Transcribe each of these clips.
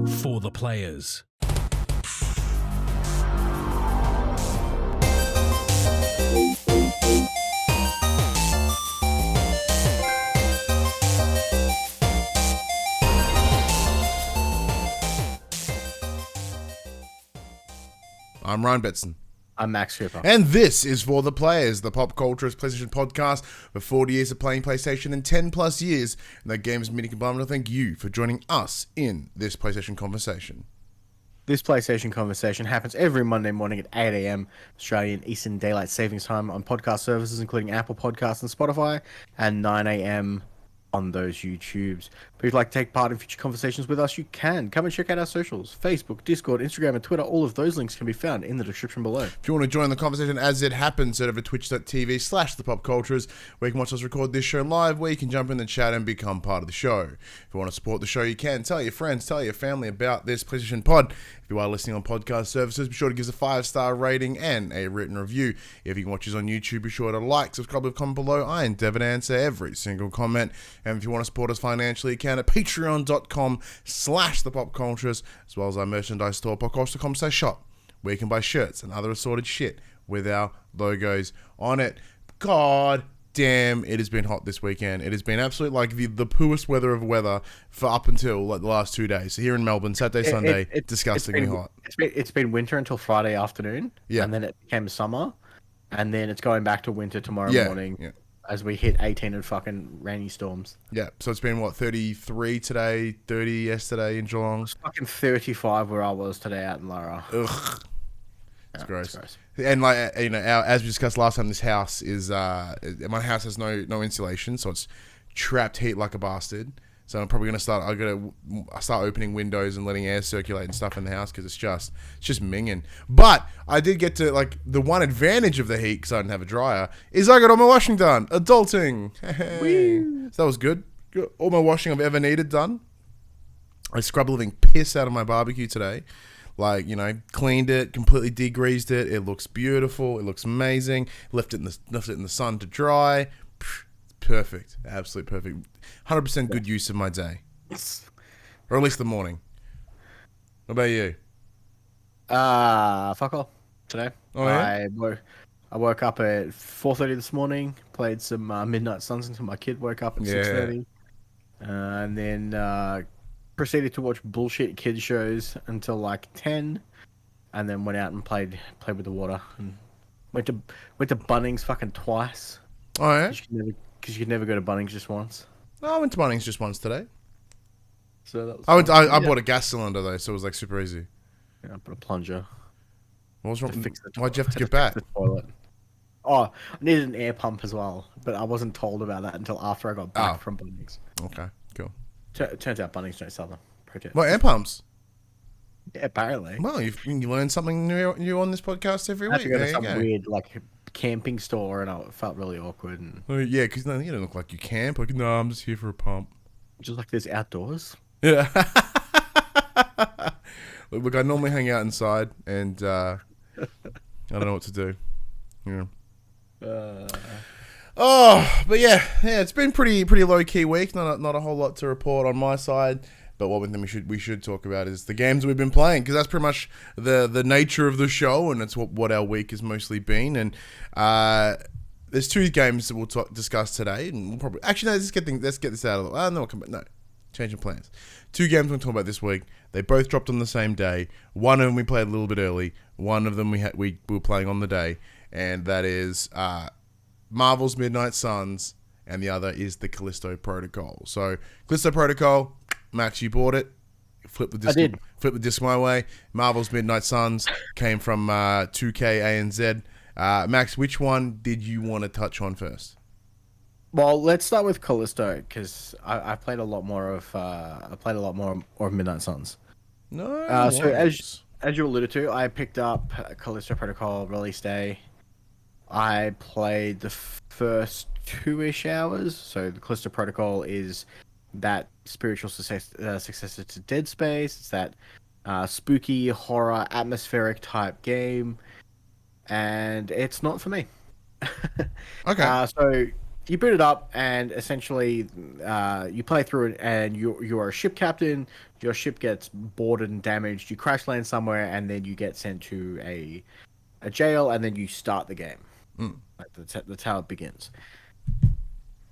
For the players. I'm Ryan Betson. I'm Max Cooper. And this is For the Players, the pop culture PlayStation podcast with 40 years of playing PlayStation and 10 plus years in that games media combined. Thank you for joining us in this PlayStation conversation. This PlayStation conversation happens every Monday morning at 8 a.m. Australian Eastern Daylight Savings Time on podcast services including Apple Podcasts and Spotify, and 9 a.m. on those YouTubes. But if you'd like to take part in future conversations with us, you can. Come and check out our socials. Facebook, Discord, Instagram, and Twitter. All of those links can be found in the description below. If you want to join the conversation as it happens, head over to twitch.tv/thepopcultures, where you can watch us record this show live, where you can jump in the chat and become part of the show. If you want to support the show, you can. Tell your friends, tell your family about this PlayStation pod. If you are listening on podcast services, be sure to give us a 5-star rating and a written review. If you can watch us on YouTube, be sure to like, subscribe, and comment below. I endeavor to answer every single comment. And if you want to support us financially, you can at patreon.com/thepopcultures, as well as our merchandise store, popculture.com/shop, where you can buy shirts and other assorted shit with our logos on it. God damn, it has been hot this weekend. It has been absolutely like the pooest weather of weather for up until like the last 2 days. So here in Melbourne, Saturday, Sunday, disgustingly hot. It's been winter until Friday afternoon, and then it became summer, and then it's going back to winter tomorrow morning as we hit 18 and fucking rainy storms. Yeah, so it's been, 33 today, 30 yesterday in Geelong. It's fucking 35 where I was today out in Lara. Ugh. It's gross. And as we discussed last time, this house is my house has no insulation, so it's trapped heat like a bastard. So I'm probably gonna start opening windows and letting air circulate and stuff in the house because it's just minging. But I did get to the one advantage of the heat, because I didn't have a dryer, is I got all my washing done. Adulting. So that was good. All my washing I've ever needed done. I scrubbed the living piss out of my barbecue today. Cleaned it, completely degreased it. It looks beautiful. It looks amazing. Left it in the sun to dry. Perfect. Absolute perfect. 100% good use of my day. Or at least the morning. What about you? Fuck all today. Oh, yeah? I woke up at 4:30 this morning, played some Midnight Suns until my kid woke up at 6:30. And then proceeded to watch bullshit kids shows until like 10, and then went out and played with the water, and went to Bunnings fucking twice. Oh yeah, because you could never go to Bunnings just once. No, I went to Bunnings just once today. So that was I bought a gas cylinder though, so it was like super easy. Yeah, I put a plunger. What was wrong? Why'd you have to get back? The toilet. Oh, I needed an air pump as well, but I wasn't told about that until after I got back from Bunnings. Okay, cool. Turns out Bunnings don't sell them. What, air pumps? Yeah, apparently. Well, you learn something new on this podcast every week. I had to go to some weird camping store, and it felt really awkward. And yeah, because you don't look like you camp. No, I'm just here for a pump. Just like this outdoors. Yeah. Look, I normally hang out inside, and I don't know what to do. Yeah. But yeah, it's been pretty low key week. Not a whole lot to report on my side. But one thing we should talk about is the games we've been playing, because that's pretty much the nature of the show, and it's what our week has mostly been. And there's 2 games that we'll discuss today, and we'll probably let's get this out of the way. No, changing plans. 2 games we'll talk about this week. They both dropped on the same day. One of them we played a little bit early. One of them we were playing on the day, and that is Marvel's Midnight Suns, and the other is the Callisto Protocol. So Callisto Protocol, Max, you bought it. Flip the disc. I did. Flip the disc my way. Marvel's Midnight Suns came from 2K ANZ. Max, which one did you want to touch on first? Well, let's start with Callisto, because I played a lot more of Midnight Suns. No. So as you alluded to, I picked up Callisto Protocol release day. I played the first 2-ish hours. So the Callisto Protocol is that spiritual successor to Dead Space. It's that spooky, horror, atmospheric type game. And it's not for me. Okay. So you boot it up, and essentially you play through it, and you are a ship captain. Your ship gets boarded and damaged. You crash land somewhere, and then you get sent to a jail, and then you start the game. Like that's how it begins.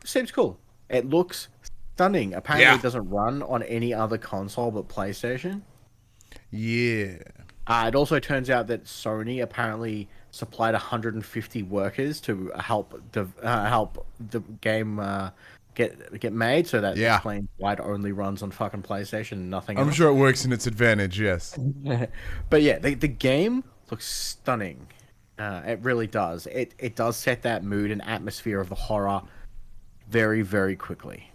Seems cool. It looks stunning. Apparently, it doesn't run on any other console but PlayStation. Yeah. It also turns out that Sony apparently supplied 150 workers to help the game get made, so that explains why it only runs on fucking PlayStation and nothing else. I'm sure it works in its advantage, yes. But yeah, the game looks stunning. It really does. It does set that mood and atmosphere of the horror very, very quickly,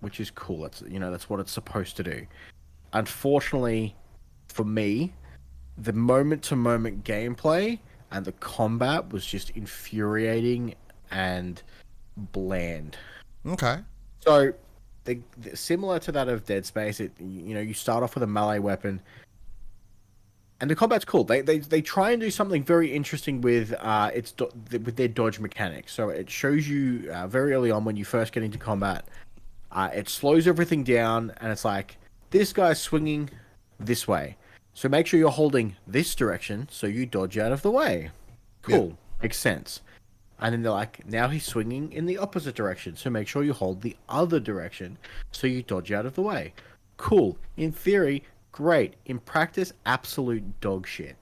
which is cool. That's what it's supposed to do. Unfortunately, for me, the moment-to-moment gameplay and the combat was just infuriating and bland. Okay. So, similar to that of Dead Space, you start off with a melee weapon, and the combat's cool. They try and do something very interesting with with their dodge mechanics. So it shows you very early on when you first get into combat, it slows everything down, and it's like, this guy's swinging this way. So make sure you're holding this direction so you dodge out of the way. Cool. Yeah. Makes sense. And then they're like, now he's swinging in the opposite direction. So make sure you hold the other direction so you dodge out of the way. Cool. In theory, great. In practice, absolute dog shit.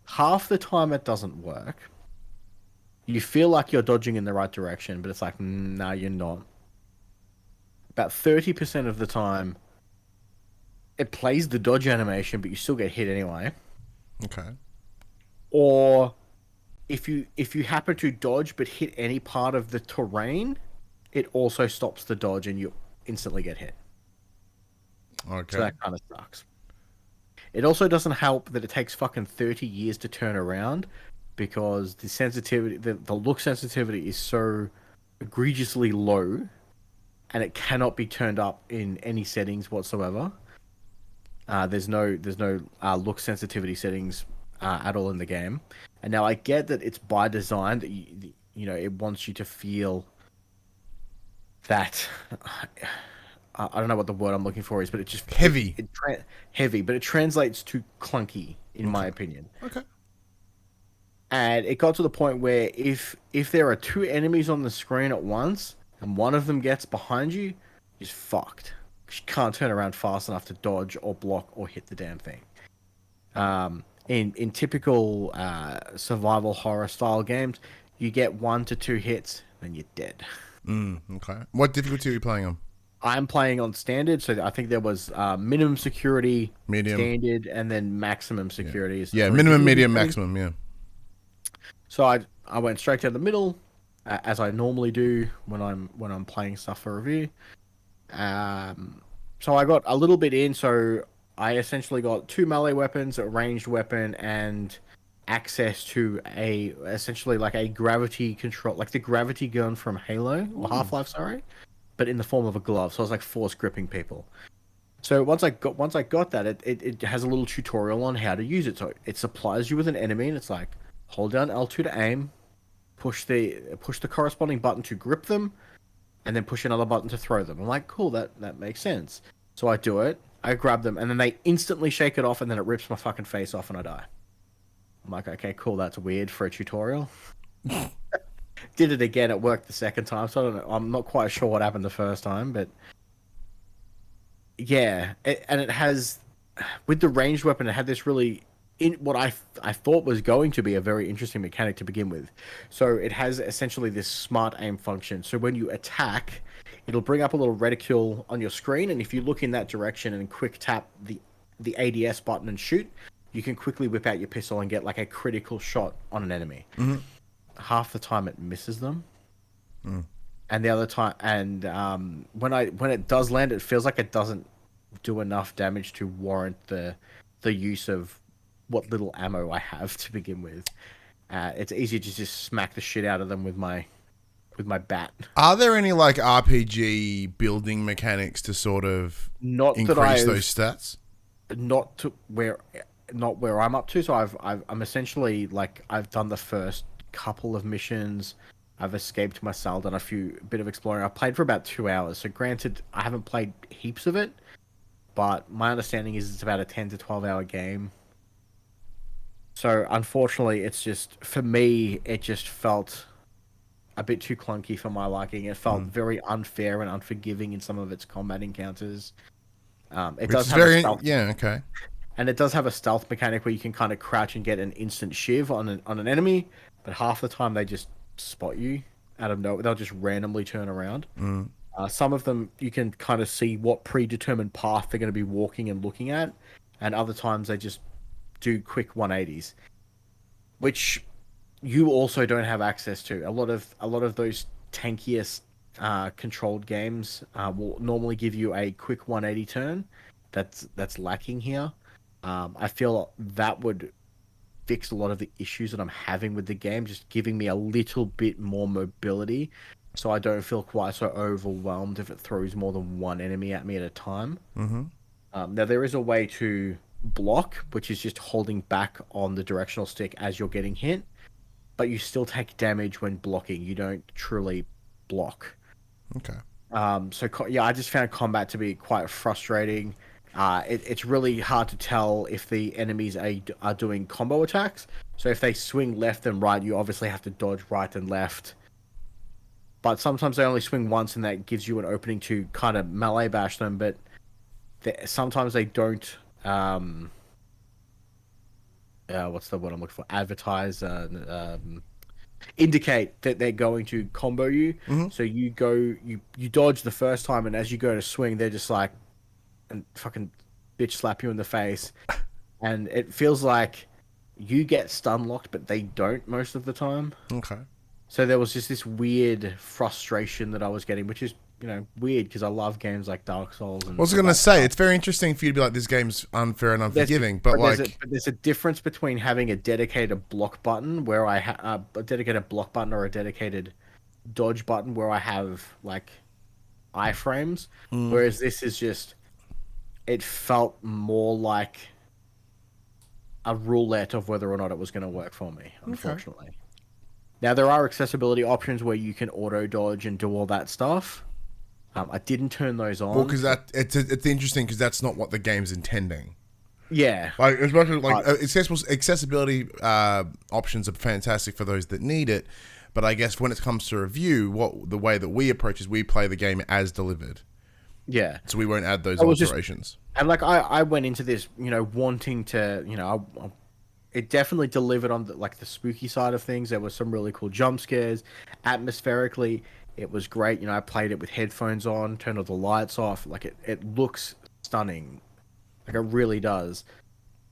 Half the time it doesn't work. You feel like you're dodging in the right direction, but it's like, no, you're not. About 30% of the time, it plays the dodge animation, but you still get hit anyway. Okay. Or if you happen to dodge but hit any part of the terrain, it also stops the dodge and you instantly get hit. Okay. So that kind of sucks. It also doesn't help that it takes fucking 30 years to turn around, because the sensitivity, the look sensitivity is so egregiously low, and it cannot be turned up in any settings whatsoever. There's no look sensitivity settings at all in the game. And now I get that it's by design that it wants you to feel that I don't know what the word I'm looking for is, but it just heavy. Heavy, but it translates to clunky in my opinion. Okay. And it got to the point where if there are two enemies on the screen at once and one of them gets behind you, you're just fucked. You can't turn around fast enough to dodge or block or hit the damn thing. In typical survival horror style games, you get 1 to 2 hits, then you're dead. Okay. What difficulty are you playing on? I'm playing on standard, so I think there was minimum security, medium, standard, and then maximum security. Yeah, minimum, medium, maximum. Yeah. So I went straight down the middle, as I normally do when I'm playing stuff for review. So I got a little bit in, so I essentially got 2 melee weapons, a ranged weapon, and access to essentially like a gravity control, like the gravity gun from Halo or Half-Life, sorry, but in the form of a glove. So I was like force gripping people. So once I got that, it has a little tutorial on how to use it. So it supplies you with an enemy, and it's like, hold down L2 to aim, push the corresponding button to grip them, and then push another button to throw them. I'm like, cool, that makes sense. So I do it, I grab them, and then they instantly shake it off, and then it rips my fucking face off, and I die. I'm like, okay, cool, that's weird for a tutorial. Did it again, it worked the second time, so I don't know, I'm not quite sure what happened the first time, but yeah, it has, with the ranged weapon, it had this really, what I thought was going to be a very interesting mechanic to begin with. So it has essentially this smart aim function. So when you attack, it'll bring up a little reticule on your screen, and if you look in that direction and quick tap the ADS button and shoot, you can quickly whip out your pistol and get like a critical shot on an enemy. Mm-hmm. Half the time it misses them, and the other time, and when it does land, it feels like it doesn't do enough damage to warrant the use of what little ammo I have to begin with. It's easier to just smack the shit out of them with my bat. Are there any like RPG building mechanics to sort of increase those stats? Not where I'm up to. So I'm essentially like, I've done the first couple of missions. I've escaped my cell, done bit of exploring. I played for about 2 hours. So granted, I haven't played heaps of it, but my understanding is it's about a 10 to 12 hour game. So unfortunately, it's just, for me, it just felt a bit too clunky for my liking. It felt very unfair and unforgiving in some of its combat encounters. It does have a stealth, okay. and it does have a stealth mechanic where you can kind of crouch and get an instant shiv on an enemy, but half the time they just spot you out of nowhere. They'll just randomly turn around. Some of them you can kind of see what predetermined path they're going to be walking and looking at, and other times they just do quick 180s, which you also don't have access to. A lot of those tankiest controlled games will normally give you a quick 180 turn. That's lacking here. I feel that would fix a lot of the issues that I'm having with the game, just giving me a little bit more mobility, so I don't feel quite so overwhelmed if it throws more than one enemy at me at a time. Now there is a way to block, which is just holding back on the directional stick as you're getting hit, but you still take damage when blocking. You don't truly block. Okay. So yeah, I just found combat to be quite frustrating. It's really hard to tell if the enemies are doing combo attacks. So if they swing left and right, you obviously have to dodge right and left. But sometimes they only swing once, and that gives you an opening to kind of melee bash them. But sometimes they don't. What's the word I'm looking for? Advertise. Indicate that they're going to combo you. So you dodge the first time, and as you go to swing, they're just like, and fucking bitch slap you in the face, and it feels like you get stun locked, but they don't most of the time. Okay. So there was just this weird frustration that I was getting, which is, weird because I love games like Dark Souls. And I was going to say, it's very interesting for you to be like, this game's unfair and unforgiving, but there's a difference between having a dedicated block button where I have a dedicated block button or a dedicated dodge button where I have like iframes, whereas this is just, it felt more like a roulette of whether or not it was going to work for me, unfortunately. Okay. Now, there are accessibility options where you can auto dodge and do all that stuff. I didn't turn those on. Well, because it's interesting because that's not what the game's intending. Yeah. Like, especially like accessibility options are fantastic for those that need it, but I guess when it comes to review, the way that we approach is we play the game as delivered. Yeah. So we won't add those alterations. And like I went into this, wanting to, it definitely delivered on the spooky side of things. There were some really cool jump scares. Atmospherically, it was great. I played it with headphones on, turned all the lights off. Like it looks stunning. Like it really does.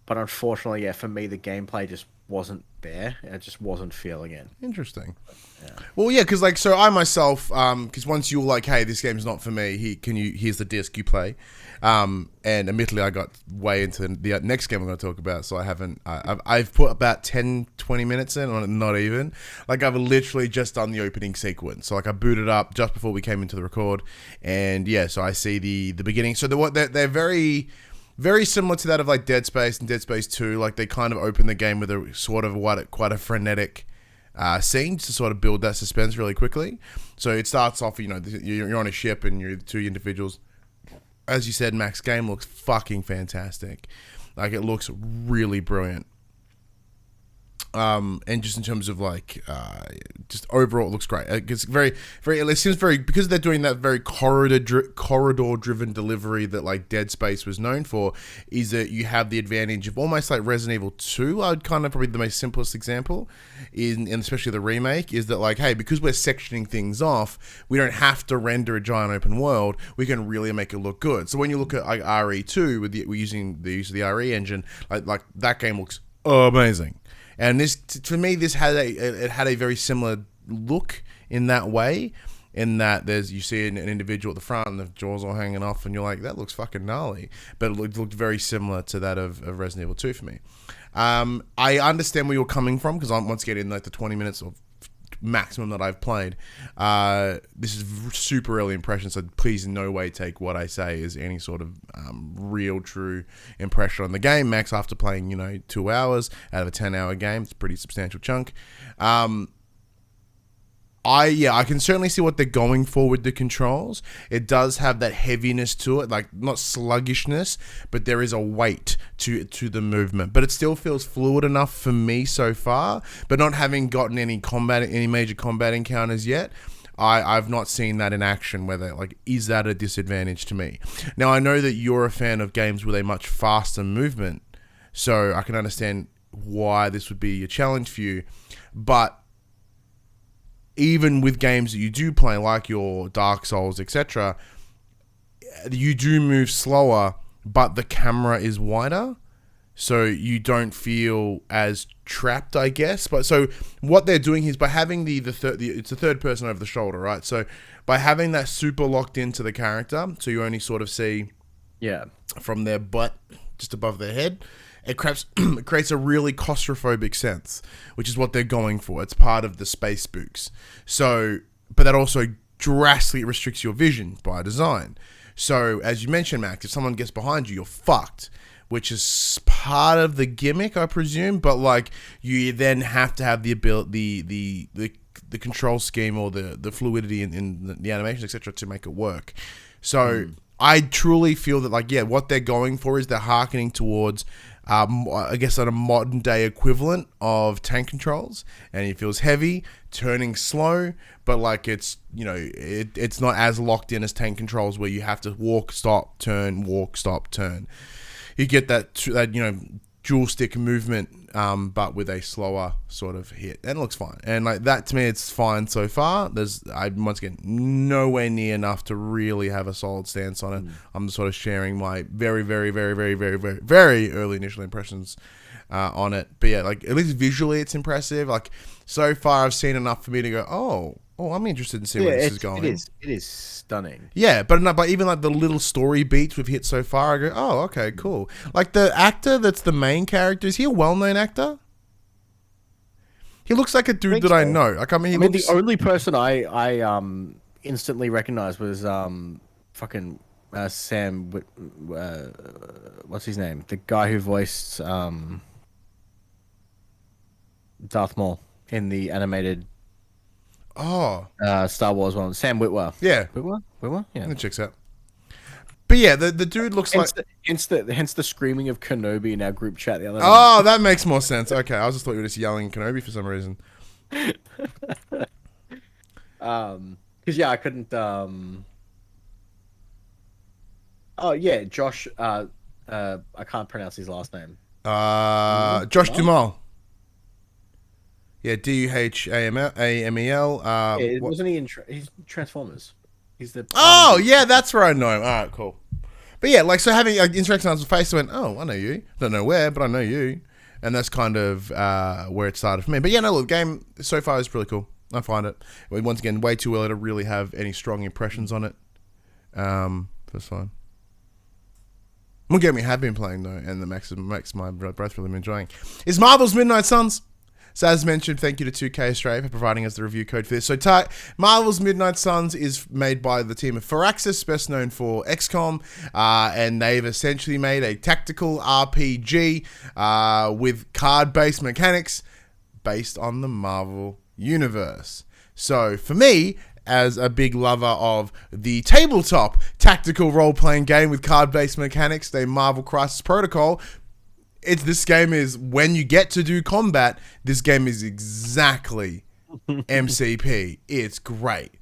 But unfortunately, yeah, for me, the gameplay just wasn't there. I just wasn't feeling it. Interesting. Yeah. Well, yeah, because so I myself, because once you're like, hey, this game's not for me, here's the disc, you play. And admittedly, I got way into the next game I'm going to talk about, so I haven't. I've put about 10, 20 minutes in, or not even. Like I've literally just done the opening sequence. So like I booted up just before we came into the record, and yeah, so I see the beginning. So they're very, very similar to that of like Dead Space and Dead Space 2. Like they kind of open the game with a sort of quite a frenetic scene to sort of build that suspense really quickly. So it starts off, you're on a ship and you're two individuals. As you said, Max, game looks fucking fantastic. Like it looks really brilliant. And just in terms of like, just overall, it looks great. It's very, very. It seems very, because they're doing that very corridor-driven delivery that like Dead Space was known for. Is that you have the advantage of almost like Resident Evil 2. I'd kind of probably the most simplest example, and especially the remake, is that like, hey, because we're sectioning things off, we don't have to render a giant open world. We can really make it look good. So when you look at like RE2 we're using the use of the RE engine, like that game looks amazing. And this, for me, this had a very similar look in that way. In that you see an individual at the front and the jaws all hanging off, and you're like, that looks fucking gnarly. But it looked very similar to that of Resident Evil 2 for me. I understand where you're coming from, because once again, in like the 20 minutes of maximum that I've played, this is super early impression, so please in no way take what I say as any sort of real true impression on the game. Max, after playing 2 hours out of a 10-hour game, it's a pretty substantial chunk. I can certainly see what they're going for with the controls. It does have that heaviness to it, like not sluggishness, but there is a weight to the movement. But it still feels fluid enough for me so far. But not having gotten any major combat encounters yet, I've not seen that in action. Whether is that a disadvantage to me? Now I know that you're a fan of games with a much faster movement, so I can understand why this would be a challenge for you, but even with games that you do play, like your Dark Souls, etc., you do move slower, but the camera is wider, so you don't feel as trapped, I guess. But so what they're doing is by having it's a third person over the shoulder, right? So by having that super locked into the character, so you only sort of see from their butt just above their head. It creates a really claustrophobic sense, which is what they're going for. It's part of the space spooks. So, but that also drastically restricts your vision by design. So, as you mentioned, Max, if someone gets behind you, you're fucked, which is part of the gimmick, I presume. But you then have to have the ability, the control scheme or the fluidity in the animation, etc., to make it work. So, I truly feel that what they're going for is they're hearkening towards. I guess a modern day equivalent of tank controls, and it feels heavy, turning slow, but it's it's not as locked in as tank controls where you have to walk, stop, turn, walk, stop, turn. You get that dual stick movement, but with a slower sort of hit, and it looks fine. And that to me, it's fine so far. Once again nowhere near enough to really have a solid stance on it. I'm sort of sharing my very, very, very, very, very, very, very early initial impressions on it. But yeah, at least visually, it's impressive. So far, I've seen enough for me to go, oh, I'm interested in seeing where this is going. It is stunning. Yeah, but even the little story beats we've hit so far, I go, oh, okay, cool. The actor that's the main character, is he a well-known actor? He looks like a dude that I know. The only person I instantly recognized was fucking Sam. What's his name? The guy who voiced Darth Maul in the animated. Star Wars one. Sam Witwer. Yeah. Witwer? Yeah. That checks out. But yeah, the dude looks hence the screaming of Kenobi in our group chat the other day. Oh, that makes more sense. Okay, I just thought you were just yelling Kenobi for some reason. Because I couldn't. Oh yeah, Josh. I can't pronounce his last name. Josh Duhamel. Yeah, Duhamel. Wasn't he in he's Transformers? He's the. Oh yeah, that's where I know him. All right, cool. But yeah, so having interaction on his face, I went, oh, I know you. Don't know where, but I know you, and that's kind of where it started for me. But yeah, no, look, the game so far is really cool. I find it. Once again, way too early to really have any strong impressions on it. That's fine. One game we have been playing though, and the Max my both really enjoying, is Marvel's Midnight Suns. So as mentioned, thank you to 2K Australia for providing us the review code for this. So Marvel's Midnight Suns is made by the team of Firaxis, best known for XCOM, and they've essentially made a tactical RPG with card-based mechanics based on the Marvel universe. So for me, as a big lover of the tabletop tactical role-playing game with card-based mechanics, the Marvel Crisis Protocol, this game is, when you get to do combat, this game is exactly MCP. It's great.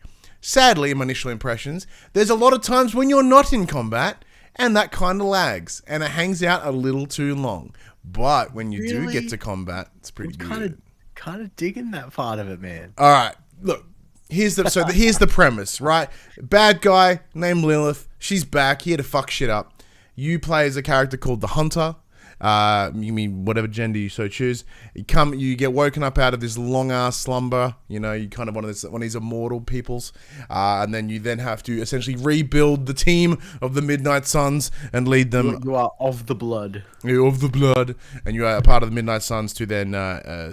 Sadly, in my initial impressions, there's a lot of times when you're not in combat, and that kind of lags, and it hangs out a little too long. But when you do get to combat, it's pretty good. Kind of digging that part of it, man. All right, look. Here's the premise, right? Bad guy named Lilith. She's back here to fuck shit up. You play as a character called the Hunter. You mean whatever gender you so choose. You get woken up out of this long ass slumber. You kind of one of these immortal peoples, and then you have to essentially rebuild the team of the Midnight Suns and lead them. You are of the blood. You're of the blood, and you are a part of the Midnight Suns to then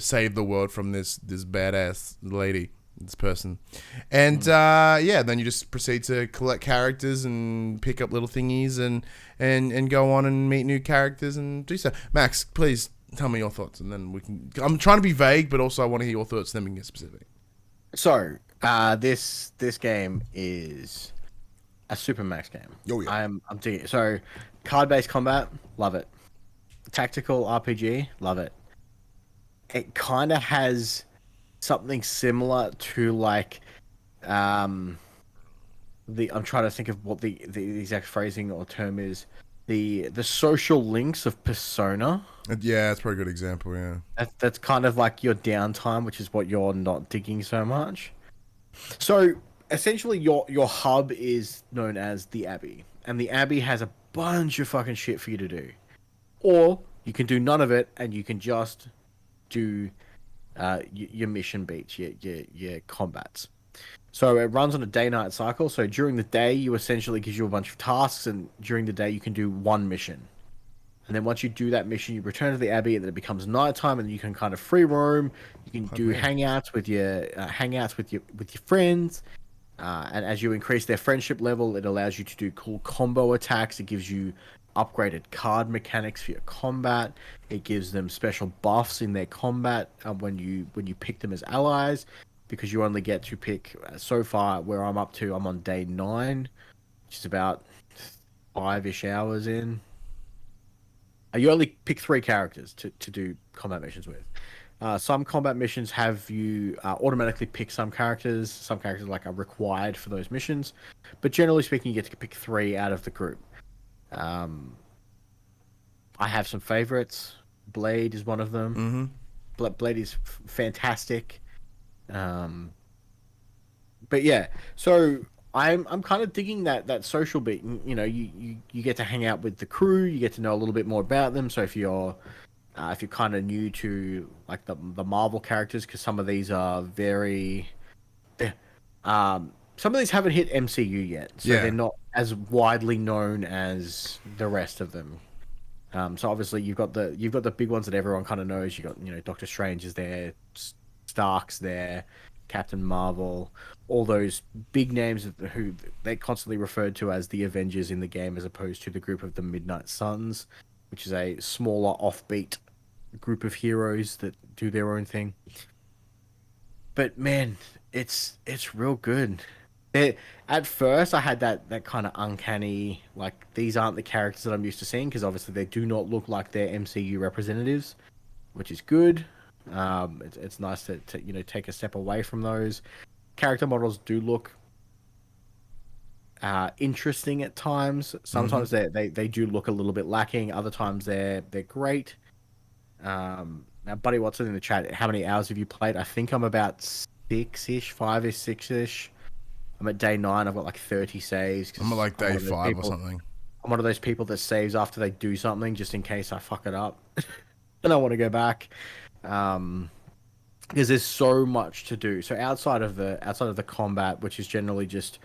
save the world from this badass lady. This person, and then you just proceed to collect characters and pick up little thingies and go on and meet new characters and do so. Max, please tell me your thoughts, and then we can. I'm trying to be vague, but also I want to hear your thoughts, and then we can get specific. So, This game is a super max game. Oh yeah. I'm digging it. So, card-based combat, love it. Tactical RPG, love it. It kind of has something similar to like I'm trying to think of what the exact phrasing or term is. The social links of Persona. Yeah, that's a pretty good example. Yeah. That's kind of like your downtime, which is what you're not digging so much. So essentially, your hub is known as the Abbey, and the Abbey has a bunch of fucking shit for you to do, or you can do none of it, and you can just do your mission beats, your combats. So it runs on a day-night cycle. So during the day, you essentially gives you a bunch of tasks, and during the day, you can do one mission. And then once you do that mission, you return to the Abbey, and then it becomes nighttime, and you can kind of free roam. You can do hangouts with your friends, and as you increase their friendship level, it allows you to do cool combo attacks. It gives you upgraded card mechanics for your combat. It gives them special buffs in their combat when you pick them as allies, because you only get to pick so far where I'm up to. I'm on day 9, which is about 5-ish hours in. You only pick 3 characters to do combat missions with. Some combat missions have you automatically pick some characters. Some characters are required for those missions. But generally speaking, you get to pick 3 out of the group. I have some favorites. Blade is one of them. Mm-hmm. Blade is fantastic. But yeah, so I'm kind of digging that social bit. You know, you get to hang out with the crew, you get to know a little bit more about them. So if you're kind of new to like the Marvel characters, because some of these are some of these haven't hit MCU yet, so they're not as widely known as the rest of them. So obviously you've got the big ones that everyone kind of knows. You got Doctor Strange is there, Stark's there, Captain Marvel, all those big names who they constantly referred to as the Avengers in the game, as opposed to the group of the Midnight Suns, which is a smaller offbeat group of heroes that do their own thing. But man, it's real good. At first, I had that kind of uncanny, like, these aren't the characters that I'm used to seeing, because obviously they do not look like their MCU representatives, which is good. It's nice to take a step away from those. Character models do look interesting at times. Sometimes they do look a little bit lacking. Other times they're great. Now, Buddy Watson in the chat, how many hours have you played? I think I'm about 6-ish, 5-ish, 6-ish. I'm at day 9. I've got like 30 saves. I'm at like day 5 or something. I'm one of those people that saves after they do something, just in case I fuck it up. And I want to go back. Because there's so much to do. So outside of the combat, which is generally just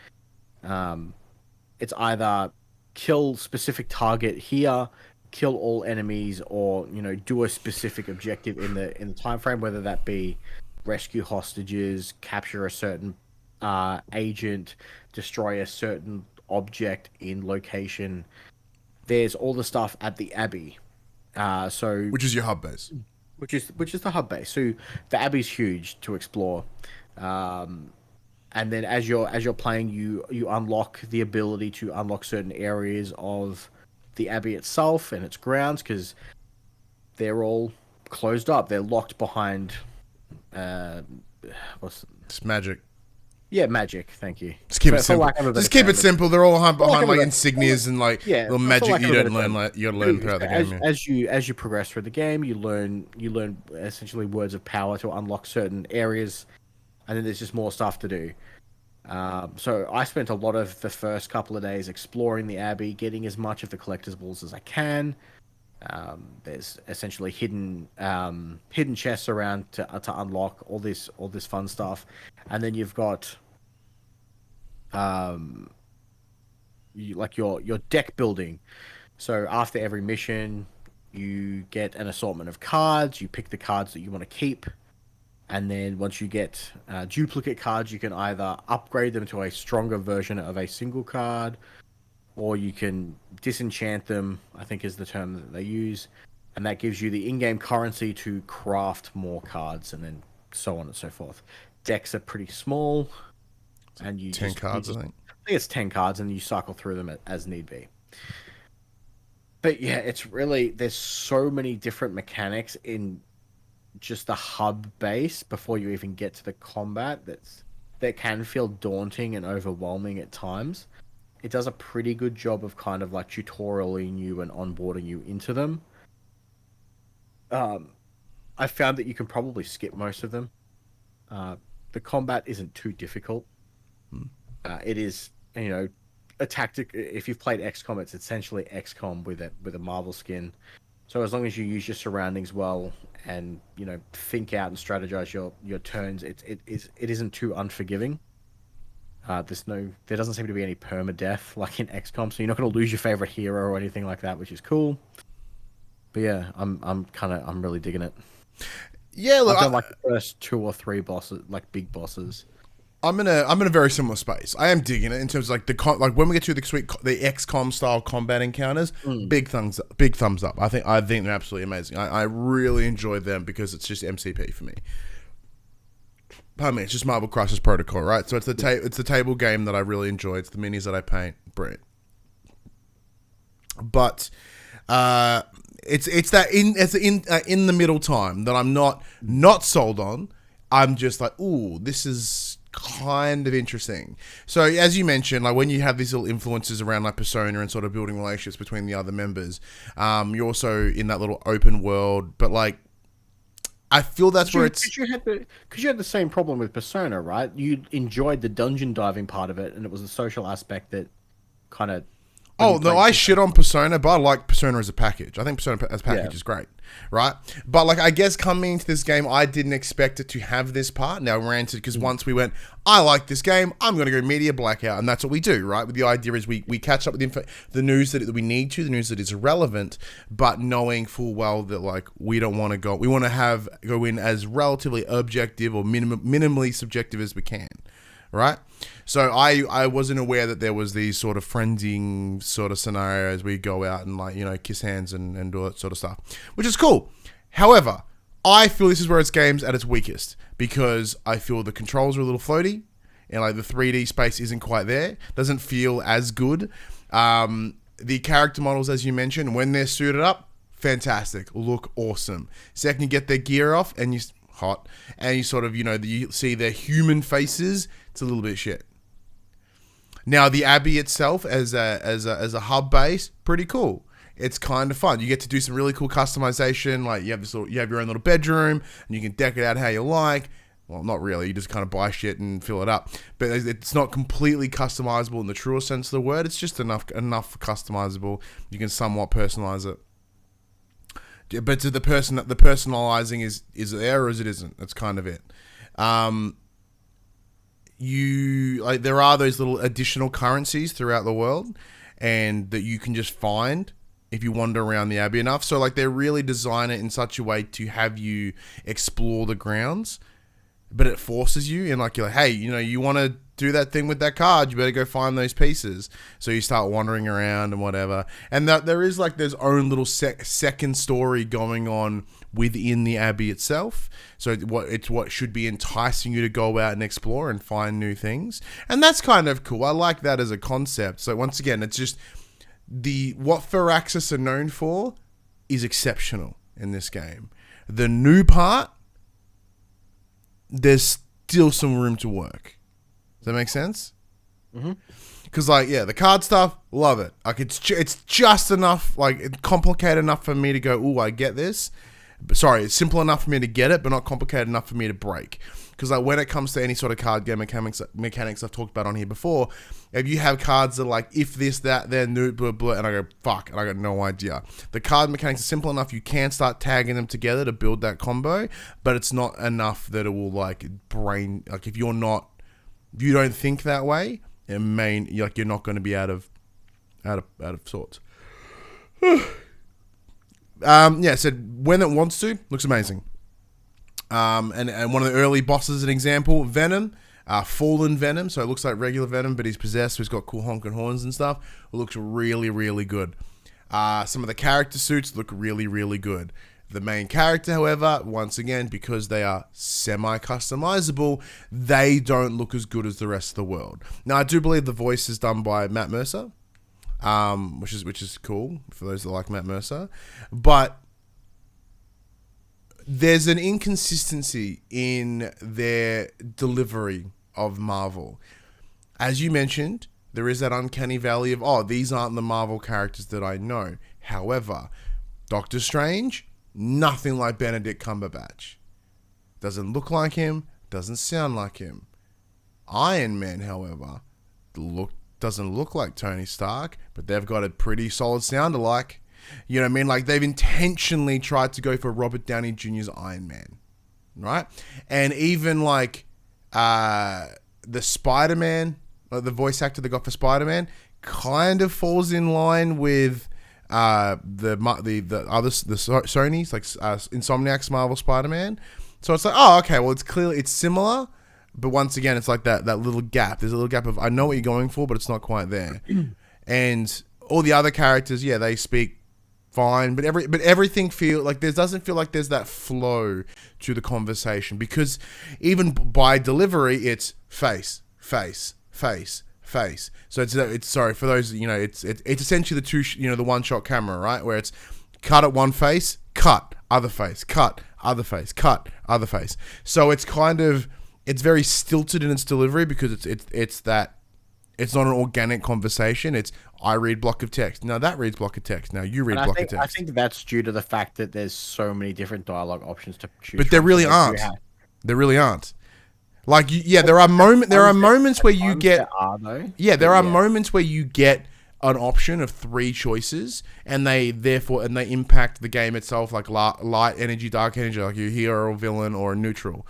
it's either kill specific target here, kill all enemies, or do a specific objective in the time frame, whether that be rescue hostages, capture a certain agent, destroy a certain object in location. There's all the stuff at the Abbey, which is your hub base, which is the hub base. So the Abbey's huge to explore, and then as you're playing, you unlock the ability to unlock certain areas of the Abbey itself and its grounds, because they're all closed up. They're locked behind it's magic. Yeah, magic. Thank you. Just keep it simple. Keep it simple. They're all behind like insignias and like little magic you don't learn. Like you got to learn throughout the game. As you progress through the game, you learn essentially words of power to unlock certain areas, and then there's just more stuff to do. So I spent a lot of the first couple of days exploring the Abbey, getting as much of the collectibles as I can. There's essentially hidden chests around to unlock all this fun stuff, and then you've got your deck building. So after every mission, you get an assortment of cards. You pick the cards that you want to keep, and then once you get duplicate cards, you can either upgrade them to a stronger version of a single card, or you can disenchant them, I think is the term that they use, and that gives you the in-game currency to craft more cards, and then so on and so forth. decks are pretty small, and you 10 cards, I think. I think it's 10 cards, and you cycle through them as need be. But yeah, it's really, there's so many different mechanics in just the hub base before you even get to the combat that can feel daunting and overwhelming at times. It does a pretty good job of kind of like tutorialing you and onboarding you into them. I found that you can probably skip most of them. The combat isn't too difficult. It is, a tactic. If you've played XCOM, it's essentially XCOM with a Marvel skin. So as long as you use your surroundings well and think out and strategize your turns, it isn't too unforgiving. There doesn't seem to be any permadeath like in XCOM, so you're not going to lose your favorite hero or anything like that, which is cool. But yeah, I'm really digging it. Yeah, look, I've done like the first 2 or 3 bosses, like big bosses. I'm in a very similar space. I am digging it in terms of like when we get to the XCOM style combat encounters. Big thumbs up. I think they're absolutely amazing. I really enjoy them because it's just MCP for me. Pardon me, it's just Marvel Crisis Protocol, right? So it's the table game that I really enjoy. It's the minis that I paint. Brilliant. But it's in the middle time that I'm not sold on. I'm just like, ooh, this is kind of interesting. So as you mentioned, like when you have these little influences around like Persona and sort of building relationships between the other members, you're also in that little open world. But like, I feel that's where it's because you had the same problem with Persona, right? You enjoyed the dungeon diving part of it, and it was the social aspect that kind of. Oh no, I shit on Persona, but I like Persona as a package. I think Persona as a package is great, right? But like, I guess coming into this game, I didn't expect it to have this part. Now, granted, because once we went, I like this game, I'm going to go media blackout, and that's what we do, right? But the idea is we catch up with the news that we need to, the news that is relevant, but knowing full well that like we don't want to go, we want to go in as relatively objective or minimally subjective as we can. Right? So I wasn't aware that there was these sort of friending sort of scenarios where you go out and like, kiss hands and all that sort of stuff, which is cool. However, I feel this is where its game's at its weakest because I feel the controls are a little floaty and like the 3D space isn't quite there. Doesn't feel as good. The character models, as you mentioned, when they're suited up, fantastic. Look awesome. Second, you get their gear off and you hot and you sort of, you see their human faces. It's a little bit shit. Now the Abbey itself as a hub base, pretty cool. It's kind of fun. You get to do some really cool customization. Like you have your own little bedroom and you can deck it out how you like. Well, not really. You just kind of buy shit and fill it up. But it's not completely customizable in the truest sense of the word. It's just enough customizable. You can somewhat personalize it. But to the personalizing is there or is it isn't? That's kind of it. There are those little additional currencies throughout the world and that you can just find if you wander around the Abbey enough. So like they really design it in such a way to have you explore the grounds, but it forces you and like you're like, hey, you want to do that thing with that card, you better go find those pieces. So you start wandering around and whatever. And that there is like there's own little second story going on within the Abbey itself. So it's what should be enticing you to go out and explore and find new things. And that's kind of cool. I like that as a concept. So once again, it's just what Firaxis are known for is exceptional in this game. The new part, there's still some room to work. Does that make sense? Mm-hmm. Because the card stuff, love it. Like it's just enough, like it's complicated enough for me to go, ooh, I get this. Sorry, it's simple enough for me to get it, but not complicated enough for me to break. Because like when it comes to any sort of card game mechanics I've talked about on here before, if you have cards that are like if this, that, then blah, blah, and I go fuck, and I got no idea. The card mechanics are simple enough you can start tagging them together to build that combo, but it's not enough that it will like if you don't think that way, you're not going to be out of sorts. So when it wants to, looks amazing. And one of the early bosses, an example, Venom, fallen Venom. So it looks like regular Venom, but he's possessed. So he's got cool honking horns and stuff. It looks really, really good. Some of the character suits look really, really good. The main character, however, once again, because they are semi-customizable, they don't look as good as the rest of the world. Now, I do believe the voice is done by Matt Mercer, which is cool for those that like Matt Mercer. But there's an inconsistency in their delivery of Marvel. As you mentioned, there is that uncanny valley of, oh, these aren't the Marvel characters that I know. However, Doctor Strange, nothing like Benedict Cumberbatch. Doesn't look like him, doesn't sound like him. Iron Man, however, doesn't look like Tony Stark, but they've got a pretty solid sound alike. You know what I mean? Like, they've intentionally tried to go for Robert Downey Jr.'s Iron Man, right? And even like the Spider-Man, the voice actor that got for Spider-Man, kind of falls in line with the Sony's, like Insomniac's Marvel Spider-Man. So it's like, oh, okay, well, it's similar, but once again, it's like that little gap. There's a little gap of, I know what you're going for, but it's not quite there. And all the other characters, yeah, they speak fine, but everything doesn't feel like there's that flow to the conversation, because even by delivery, it's face. So it's sorry for those, you know, it's essentially the one-shot camera, right? Where it's cut at one face, cut other face, cut other face, cut other face. So it's very stilted in its delivery, because it's not an organic conversation. It's, I read block of text. Now that reads block of text. Now you read block of text. I think that's due to the fact that there's so many different dialogue options to choose. But there really aren't. There really aren't. Like, there are moments where you get. There are moments where you get an option of 3 choices, and they impact the game itself, like light energy, dark energy, like you're hero or villain or neutral.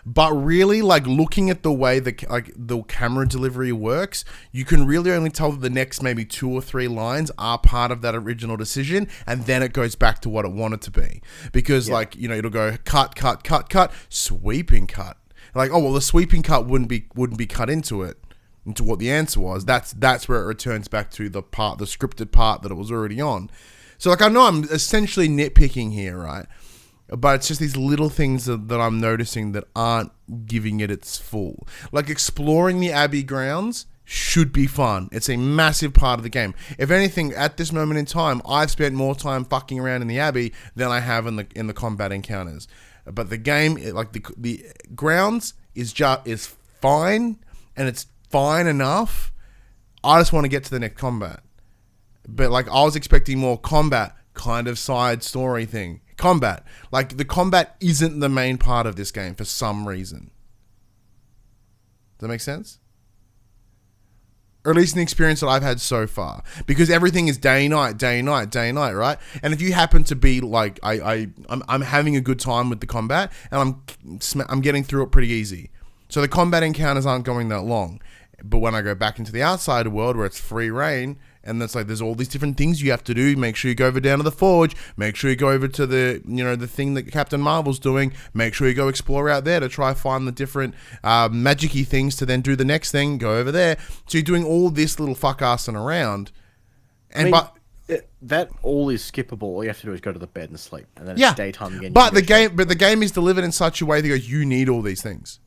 But really, like, looking at the way the camera delivery works, you can really only tell that the next maybe 2 or 3 lines are part of that original decision, and then it goes back to what it wanted to be. Because, like, you know, it'll go cut, sweeping cut. Like, oh, well, the sweeping cut wouldn't be cut into what the answer was. That's where it returns back to the scripted part that it was already on. So, like, I know I'm essentially nitpicking here, right? But it's just these little things that I'm noticing that aren't giving it its full. Like, exploring the Abbey grounds should be fun. It's a massive part of the game. If anything, at this moment in time, I've spent more time fucking around in the Abbey than I have in the combat encounters. But the game, like the grounds, is fine, and it's fine enough. I just want to get to the next combat. But, like, I was expecting more combat, kind of side story thing. Combat. Like, the combat isn't the main part of this game for some reason. Does that make sense? Or at least an experience that I've had so far. Because everything is day, night, right? And if you happen to be like, I'm having a good time with the combat, and I'm getting through it pretty easy. So the combat encounters aren't going that long. But when I go back into the outside world where it's free reign, and that's like, there's all these different things you have to do. Make sure you go over down to the forge. Make sure you go over to the thing that Captain Marvel's doing. Make sure you go explore out there to try find the different magic-y things to then do the next thing. Go over there. So you're doing all this little fuck-assing around. And that all is skippable. All you have to do is go to the bed and sleep, and then it's daytime again. But the game is delivered in such a way that goes, you need all these things.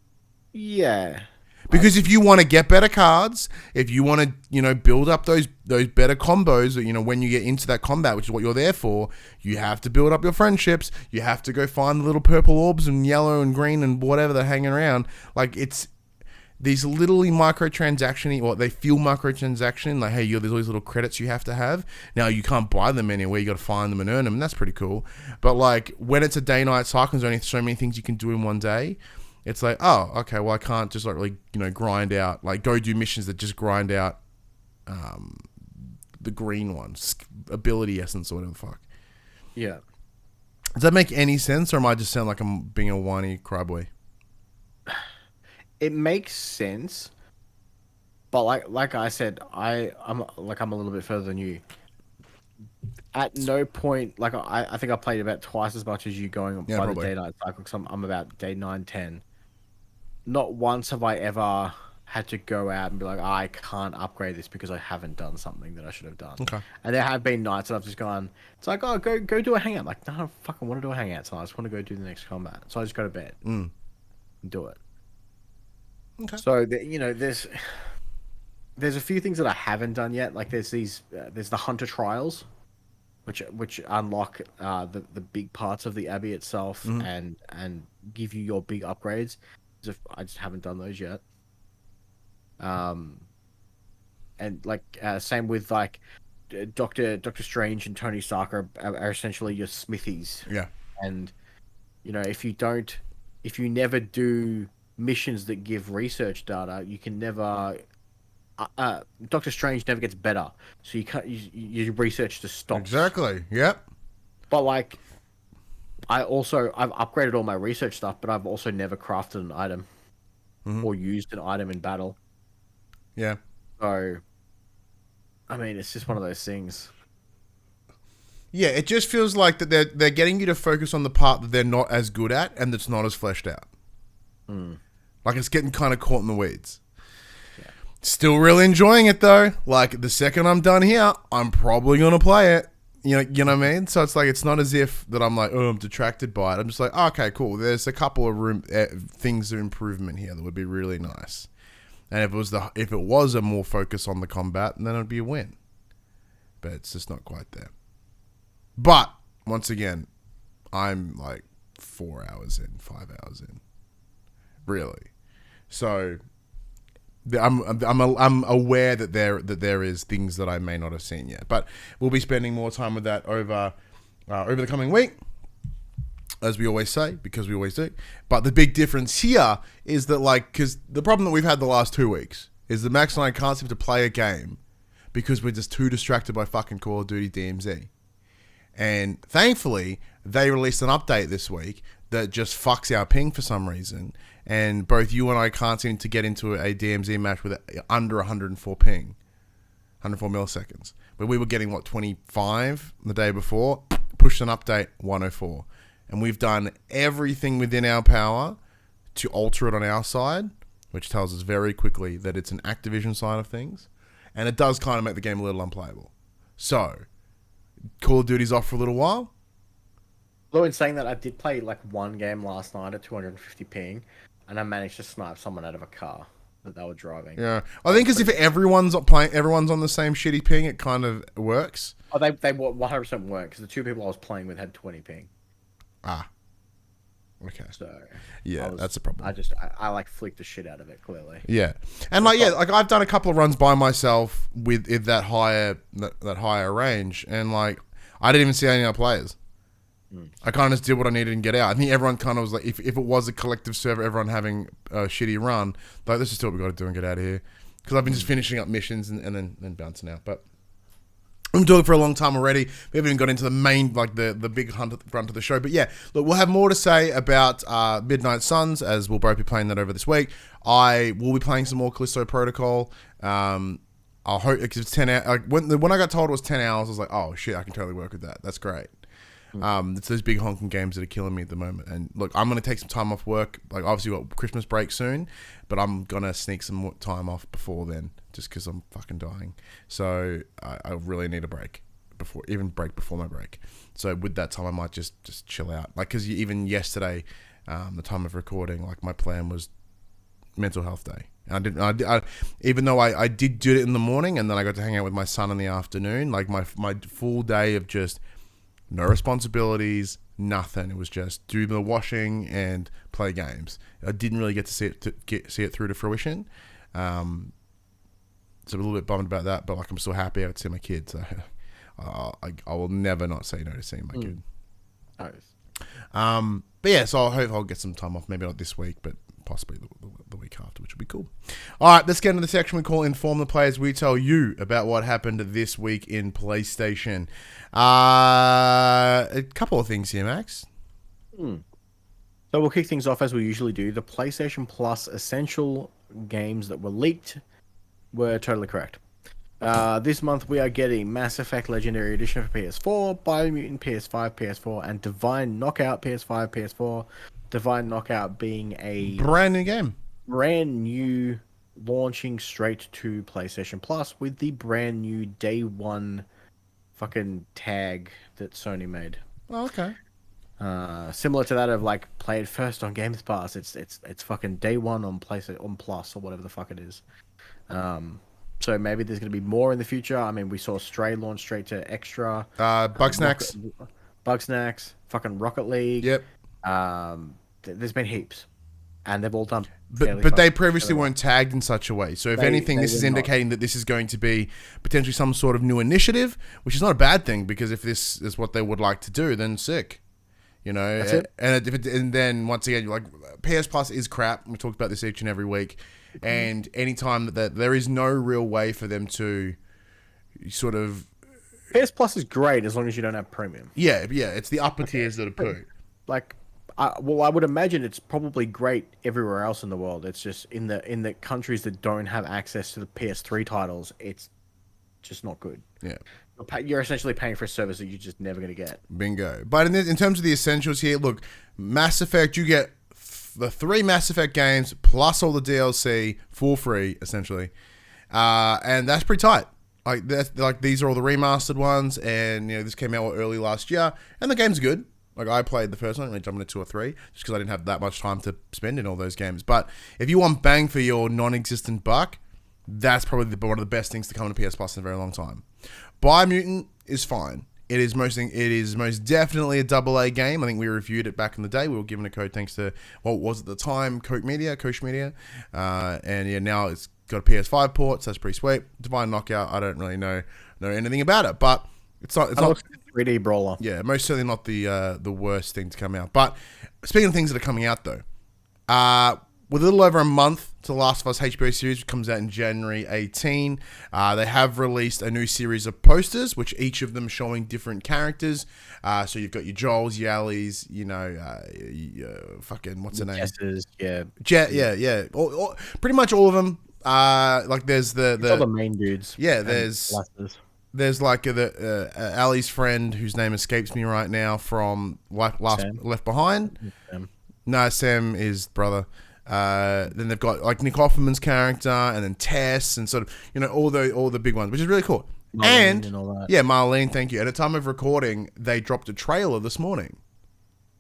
Yeah. Because if you want to get better cards, if you want to, you know, build up those better combos, you know, when you get into that combat, which is what you're there for, you have to build up your friendships. You have to go find the little purple orbs and yellow and green and whatever they're hanging around. Like, it's these literally microtransaction-y, or they feel microtransaction. Like, hey, there's all these little credits you have to have. Now, you can't buy them anywhere. You got to find them and earn them, and that's pretty cool. But, like, when it's a day-night cycle, there's only so many things you can do in one day. It's like, oh, okay, well, I can't just, like, really, you know, grind out, like, go do missions that just grind out the green ones, ability essence or whatever the fuck. Yeah. Does that make any sense, or am I just sound like I'm being a whiny cryboy? It makes sense, but like I said, I'm a little bit further than you. At no point, like, I think I played about twice as much as you going by the day-night cycle, because I'm about day 9, 10. Not once have I ever had to go out and be like, I can't upgrade this because I haven't done something that I should have done. Okay. And there have been nights that I've just gone, it's like, oh, go do a hangout. I'm like, no, I don't fucking want to do a hangout tonight. I just want to go do the next combat. So I just go to bed and do it. Okay. So, there's a few things that I haven't done yet. Like there's the Hunter Trials, which unlock the big parts of the Abbey itself and give you your big upgrades. I just haven't done those yet. And like same with like Doctor Strange and Tony Stark are essentially your smithies. Yeah. And if you never do missions that give research data, you can never. Doctor Strange never gets better, so your research just stops. Exactly. Yep. But like, I've upgraded all my research stuff, but I've also never crafted an item or used an item in battle. Yeah. So, I mean, it's just one of those things. Yeah, it just feels like that they're getting you to focus on the part that they're not as good at and that's not as fleshed out. Like it's getting kind of caught in the weeds. Yeah. Still really enjoying it though. Like the second I'm done here, I'm probably gonna play it. You know what I mean? So it's like it's not as if that I'm like, oh, I'm detracted by it. I'm just like, oh, okay, cool. There's a couple of things of improvement here that would be really nice. And if it was a more focus on the combat, then it'd be a win. But it's just not quite there. But once again, I'm like 4 hours in, 5 hours in, really. So I'm aware that there is things that I may not have seen yet. But we'll be spending more time with that over the coming week, as we always say, because we always do. But the big difference here is that, like, because the problem that we've had the last 2 weeks is that Max and I can't seem to play a game because we're just too distracted by fucking Call of Duty DMZ. And thankfully, they released an update this week that just fucks our ping for some reason. And both you and I can't seem to get into a DMZ match with under 104 ping, 104 milliseconds. But we were getting, 25 the day before, pushed an update, 104. And we've done everything within our power to alter it on our side, which tells us very quickly that it's an Activision side of things. And it does kind of make the game a little unplayable. So, Call of Duty's off for a little while. Although in saying that, I did play like one game last night at 250 ping, and I managed to snipe someone out of a car that they were driving. Yeah, I think because if everyone's on the same shitty ping, it kind of works. Oh, they 100% weren't, because the two people I was playing with had 20 ping. Ah. Okay. So yeah, that's a problem. I like flicked the shit out of it, clearly. Yeah, and like I've done a couple of runs by myself with that higher range, and like I didn't even see any other players. I kind of just did what I needed and get out. I think everyone kind of was like, if it was a collective server, everyone having a shitty run, like let's just do what we got to do and get out of here. Because I've been just finishing up missions and then bouncing out. But I've been doing it for a long time already. We haven't even got into the main, like the big front of the show. But yeah, look, we'll have more to say about Midnight Suns, as we'll both be playing that over this week. I will be playing some more Callisto Protocol. I'll hope, because it's 10 hours. Like when I got told it was 10 hours, I was like, oh shit, I can totally work with that. That's great. It's those big honking games that are killing me at the moment. And look, I'm going to take some time off work. Like obviously we've got Christmas break soon, but I'm going to sneak some more time off before then, just because I'm fucking dying. So I really need a break before my break. So with that time, I might just chill out. Like, because even yesterday, the time of recording, like my plan was mental health day. And I even though I did do it in the morning, and then I got to hang out with my son in the afternoon, like my full day of just no responsibilities, nothing. It was just do the washing and play games. I didn't really get to see it through to fruition. So I'm a little bit bummed about that, but like I'm still happy I got to see my kids. So, I will never not say no to seeing my kid. Nice. But yeah, so I hope I'll get some time off. Maybe not this week, but possibly the week after, which would be cool. All right, let's get into the section we call Inform the Players. We tell you about what happened this week in PlayStation. A couple of things here, Max. So we'll kick things off as we usually do. The PlayStation Plus essential games that were leaked were totally correct. This month we are getting Mass Effect Legendary Edition for PS4, Biomutant PS5, PS4, and Divine Knockout PS5, PS4. Divine Knockout being a brand new game. Brand new launching straight to PlayStation Plus with the brand new day one fucking tag that Sony made. Oh, okay. Similar to that of like play it first on Games Pass. It's fucking day one on PlayStation on Plus or whatever the fuck it is. So maybe there's gonna be more in the future. I mean, we saw Stray launch straight to Extra. Bugsnax. Bugsnax. Fucking Rocket League. Yep. There's been heaps, and they've all done. But they previously weren't tagged in such a way. So if anything, this is were not. indicating that this is going to be potentially some sort of new initiative, which is not a bad thing, because if this is what they would like to do, then sick. You know, That's it. And then once again, like, PS Plus is crap. We talk about this each and every week. And anytime that there is no real way for them to sort of... PS Plus is great as long as you don't have premium. Yeah, it's the upper tiers that are poo. Like, I would imagine it's probably great everywhere else in the world. It's just in the countries that don't have access to the PS3 titles, it's just not good. Yeah. You're essentially paying for a service that you're just never going to get. Bingo. But in terms of the essentials here, look, Mass Effect, you get the 3 Mass Effect games plus all the DLC for free, essentially. And that's pretty tight. Like these are all the remastered ones, and you know, this came out early last year, and the game's good. Like, I played the first one, I jumped into 2 or 3, just because I didn't have that much time to spend in all those games. But if you want bang for your non-existent buck, that's probably one of the best things to come to PS Plus in a very long time. Biomutant is fine. It is most definitely a AA game. I think we reviewed it back in the day. We were given a code thanks to what was at the time Koch Media, and yeah, now it's got a PS5 port, so that's pretty sweet. Divine Knockout, I don't really know anything about it, but it's not 3D brawler. Yeah, most certainly not the worst thing to come out. But speaking of things that are coming out though, with a little over a month to The Last of Us HBO series, which comes out in January 18, they have released a new series of posters, which each of them showing different characters. So you've got your Joels, your Ellies, you know, fucking, what's her name? Jess's, yeah. Yeah. Pretty much all of them. Like there's all the main dudes. Yeah, there's like Ali's friend, whose name escapes me right now, from Left Behind. Sam. No, Sam is brother. Then they've got like Nick Offerman's character, and then Tess, and sort of, you know, all the big ones, which is really cool. Marlene and all that. Yeah, Marlene, thank you. At the time of recording, they dropped a trailer this morning.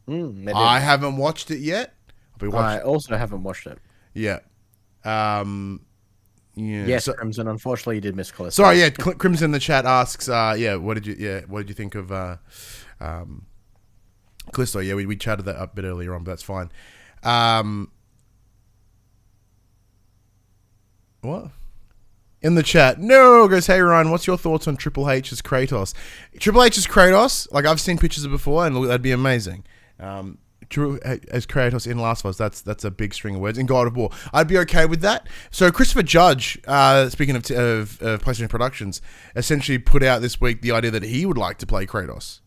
I haven't watched it yet. I also haven't watched it. Yeah. Yeah. Yes, Crimson. Unfortunately, you did miss Callisto. Sorry, yeah. Crimson in the chat asks, what did you think of Callisto? Yeah, we chatted that up a bit earlier on, but that's fine. What? In the chat, no, goes, hey Ryan, what's your thoughts on Triple H's Kratos? Triple H's Kratos, like, I've seen pictures of before, and that'd be amazing. True as Kratos in Last of Us, that's a big string of words. In God of War, I'd be okay with that. So Christopher Judge, speaking of PlayStation Productions, essentially put out this week the idea that he would like to play Kratos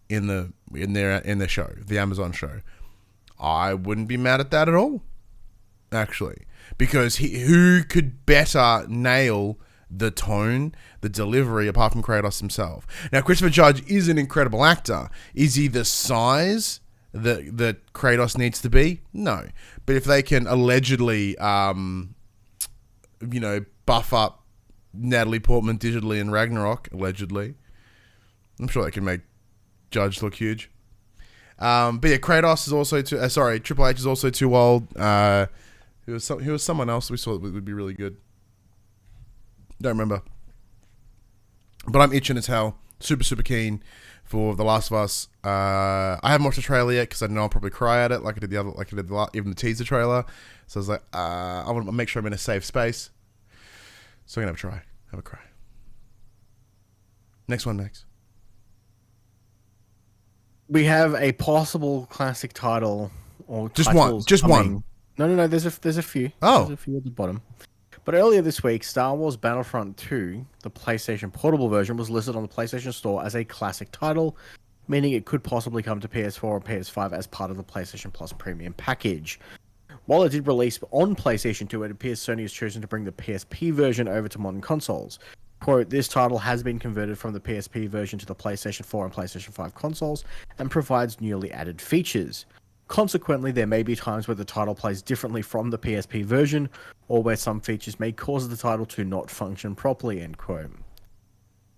in their show, the Amazon show. I wouldn't be mad at that at all, actually, because who could better nail the tone, the delivery, apart from Kratos himself? Now, Christopher Judge is an incredible actor. Is he the size that Kratos needs to be? No. But if they can allegedly, buff up Natalie Portman digitally in Ragnarok, allegedly, I'm sure they can make Judge look huge. But yeah, Kratos is also Triple H is also too old. He was someone else we saw that would be really good. Don't remember. But I'm itching as hell. Super keen for The Last of Us. I haven't watched the trailer yet because I know I'll probably cry at it, like I did even the teaser trailer. So I was like, I want to make sure I'm in a safe space. So I'm gonna have a cry. Next one, Max. We have a possible classic title or just one. No. There's a few. Oh, there's a few at the bottom. But earlier this week, Star Wars Battlefront 2, the PlayStation Portable version, was listed on the PlayStation Store as a classic title, meaning it could possibly come to PS4 or PS5 as part of the PlayStation Plus Premium package. While it did release on PlayStation 2, it appears Sony has chosen to bring the PSP version over to modern consoles. Quote, this title has been converted from the PSP version to the PlayStation 4 and PlayStation 5 consoles and provides newly added features. Consequently, there may be times where the title plays differently from the PSP version, or where some features may cause the title to not function properly, end quote.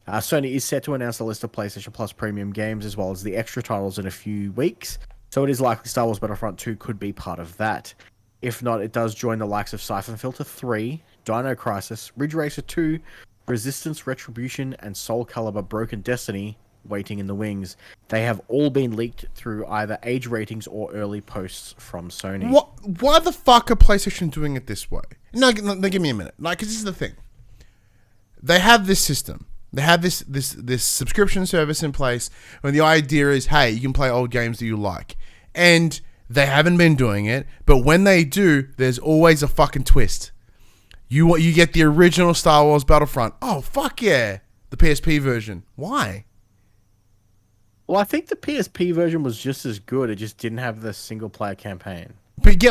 Sony is set to announce a list of PlayStation Plus premium games as well as the extra titles in a few weeks, so it is likely Star Wars Battlefront 2 could be part of that. If not, it does join the likes of Siphon Filter 3, Dino Crisis, Ridge Racer 2, Resistance Retribution, and Soul Calibur Broken Destiny waiting in the wings. They have all been leaked through either age ratings or early posts from Sony. Why the fuck are PlayStation doing it this way? No, give me a minute. Like, 'cause this is the thing. They have this system. They have this subscription service in place, and the idea is, hey, you can play old games that you like. And they haven't been doing it, but when they do, there's always a fucking twist. You get the original Star Wars Battlefront. Oh, fuck yeah. The PSP version. Why? Well, I think the PSP version was just as good. It just didn't have the single player campaign. But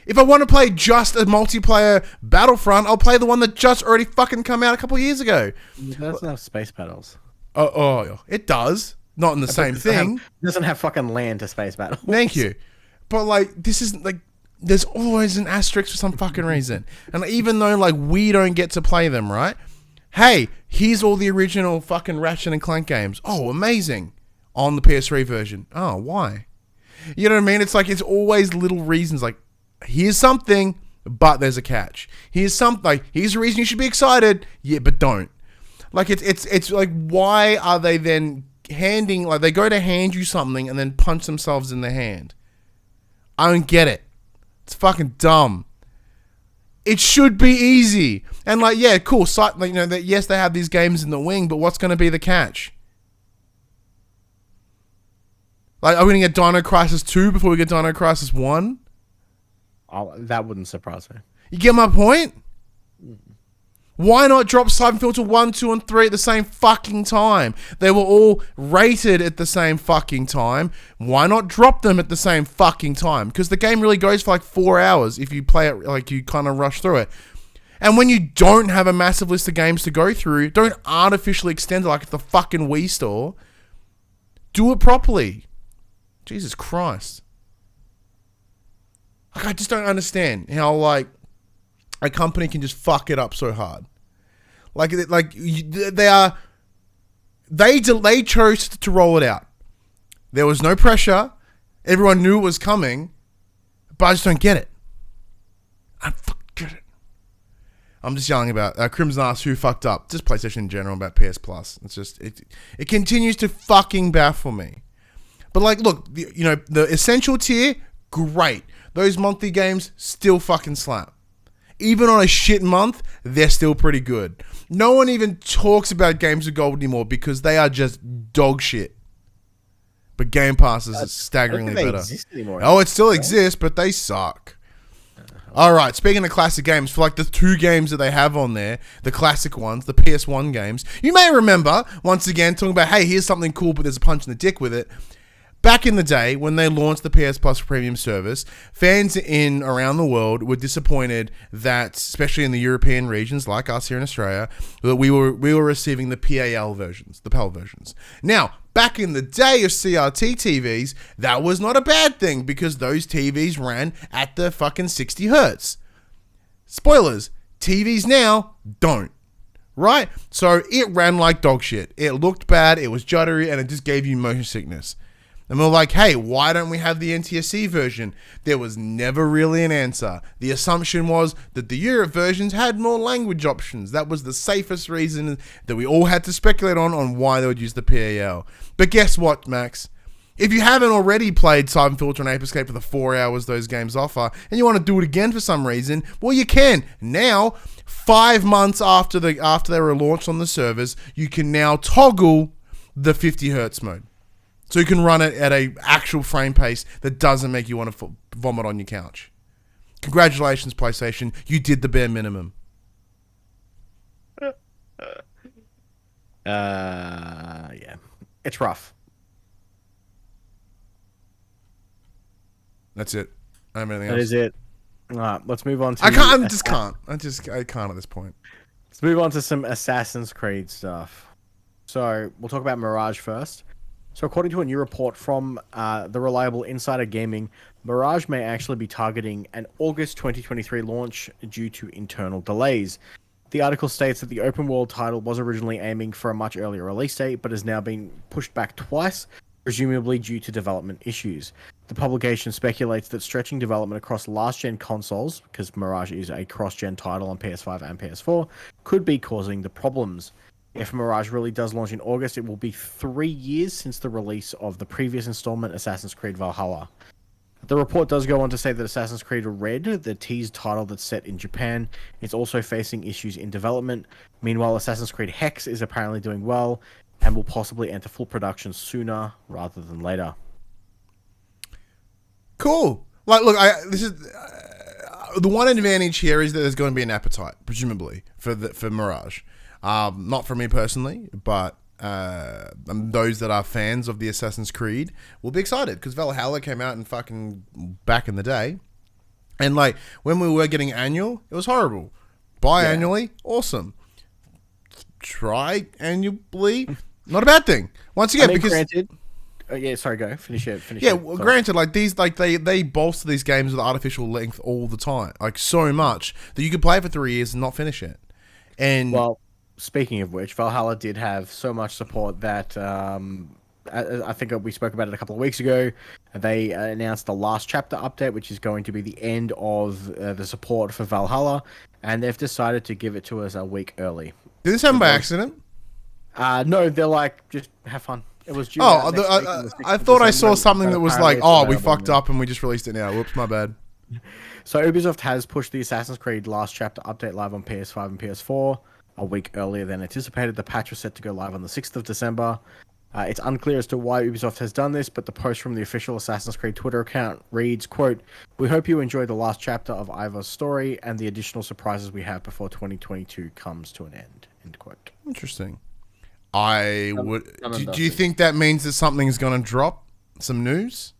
if I want to play just a multiplayer Battlefront, I'll play the one that just already fucking come out a couple of years ago. It doesn't have space battles. Oh, it does. Not in the same thing. It doesn't have fucking land to space battles. Thank you. But like, this is like, there's always an asterisk for some fucking reason. And even though like we don't get to play them, right? Hey, here's all the original fucking Ratchet and Clank games. Oh, amazing. On the PS3 version. Oh, why? You know what I mean? It's like, it's always little reasons. Like, here's something, but there's a catch. Here's a reason you should be excited. Yeah, but don't. Like, it's like, why are they then handing, like, they go to hand you something and then punch themselves in the hand? I don't get it. It's fucking dumb. It should be easy. And like, yeah, cool. So, like, you know, that yes, they have these games in the wing, but what's going to be the catch? Like, are we going to get Dino Crisis 2 before we get Dino Crisis 1? That wouldn't surprise me. You get my point? Why not drop Siphon Filter 1, 2, and 3 at the same fucking time? They were all rated at the same fucking time. Why not drop them at the same fucking time? Because the game really goes for like 4 hours if you play it, like you kind of rush through it. And when you don't have a massive list of games to go through, don't artificially extend it like it's the fucking Wii store. Do it properly. Jesus Christ. Like, I just don't understand how, like, a company can just fuck it up so hard. They chose to roll it out. There was no pressure. Everyone knew it was coming, but I just don't get it. I fucking get it. I'm just yelling about Crimson asked who fucked up. Just PlayStation in general about PS Plus. It's just it continues to fucking baffle me. But like, look, the essential tier, great. Those monthly games still fucking slap. Even on a shit month, they're still pretty good. No one even talks about Games of Gold anymore because they are just dog shit. But Game Pass is staggeringly better. Exist anymore, oh, it still exists, but they suck. Alright, speaking of classic games, for like the 2 games that they have on there, the classic ones, the PS1 games, you may remember, once again, talking about, hey, here's something cool, but there's a punch in the dick with it. Back in the day, when they launched the PS Plus premium service, fans in around the world were disappointed that, especially in the European regions like us here in Australia, that we were receiving the PAL versions, the PAL versions. Now, back in the day of CRT TVs, that was not a bad thing because those TVs ran at the fucking 60 hertz. Spoilers, TVs now don't. Right? So it ran like dog shit. It looked bad, it was juddery, and it just gave you motion sickness. And we're like, hey, why don't we have the NTSC version? There was never really an answer. The assumption was that the Europe versions had more language options. That was the safest reason that we all had to speculate on why they would use the PAL. But guess what, Max? If you haven't already played Siphon Filter and Ape Escape for the 4 hours those games offer, and you want to do it again for some reason, well, you can. Now, 5 months after they were launched on the servers, you can now toggle the 50 hertz mode. So you can run it at a actual frame pace that doesn't make you want to vomit on your couch. Congratulations, PlayStation. You did the bare minimum. Yeah. It's rough. That's it. I don't have anything else. That is it. All right, let's move on to... I can't at this point. Let's move on to some Assassin's Creed stuff. So, we'll talk about Mirage first. So according to a new report from the reliable Insider Gaming, Mirage may actually be targeting an August 2023 launch due to internal delays. The article states that the open world title was originally aiming for a much earlier release date, but has now been pushed back twice, presumably due to development issues. The publication speculates that stretching development across last-gen consoles, because Mirage is a cross-gen title on PS5 and PS4, could be causing the problems. If Mirage really does launch in August, it will be 3 years since the release of the previous installment, Assassin's Creed Valhalla. The report does go on to say that Assassin's Creed Red, the teased title that's set in Japan, is also facing issues in development. Meanwhile, Assassin's Creed Hex is apparently doing well and will possibly enter full production sooner rather than later. Cool. Like, look, this is the one advantage here is that there's going to be an appetite, presumably, for Mirage. Not for me personally, but those that are fans of the Assassin's Creed will be excited because Valhalla came out in fucking back in the day, and like when we were getting annual, it was horrible. Biannually, awesome. Triannually, not a bad thing. Once again, because granted, sorry, go finish it. Well, granted, like these, like they bolster these games with artificial length all the time, like so much that you could play for 3 years and not finish it. And well, speaking of which, Valhalla did have so much support that I think we spoke about it a couple of weeks ago. They announced the last chapter update, which is going to be the end of the support for Valhalla, and they've decided to give it to us a week early. Did this happen by accident? No, they're like, just have fun. It was due I thought I saw something that was like, oh, we fucked up and we just released it now. Whoops, my bad. So Ubisoft has pushed the Assassin's Creed last chapter update live on PS5 and PS4 a week earlier than anticipated. The patch was set to go live on the 6th of December. It's unclear as to why Ubisoft has done this, but the post from the official Assassin's Creed Twitter account reads, quote, "We hope you enjoy the last chapter of Ivar's story and the additional surprises we have before 2022 comes to an end." End quote. Interesting. I would. Do you think that means that something's going to drop some news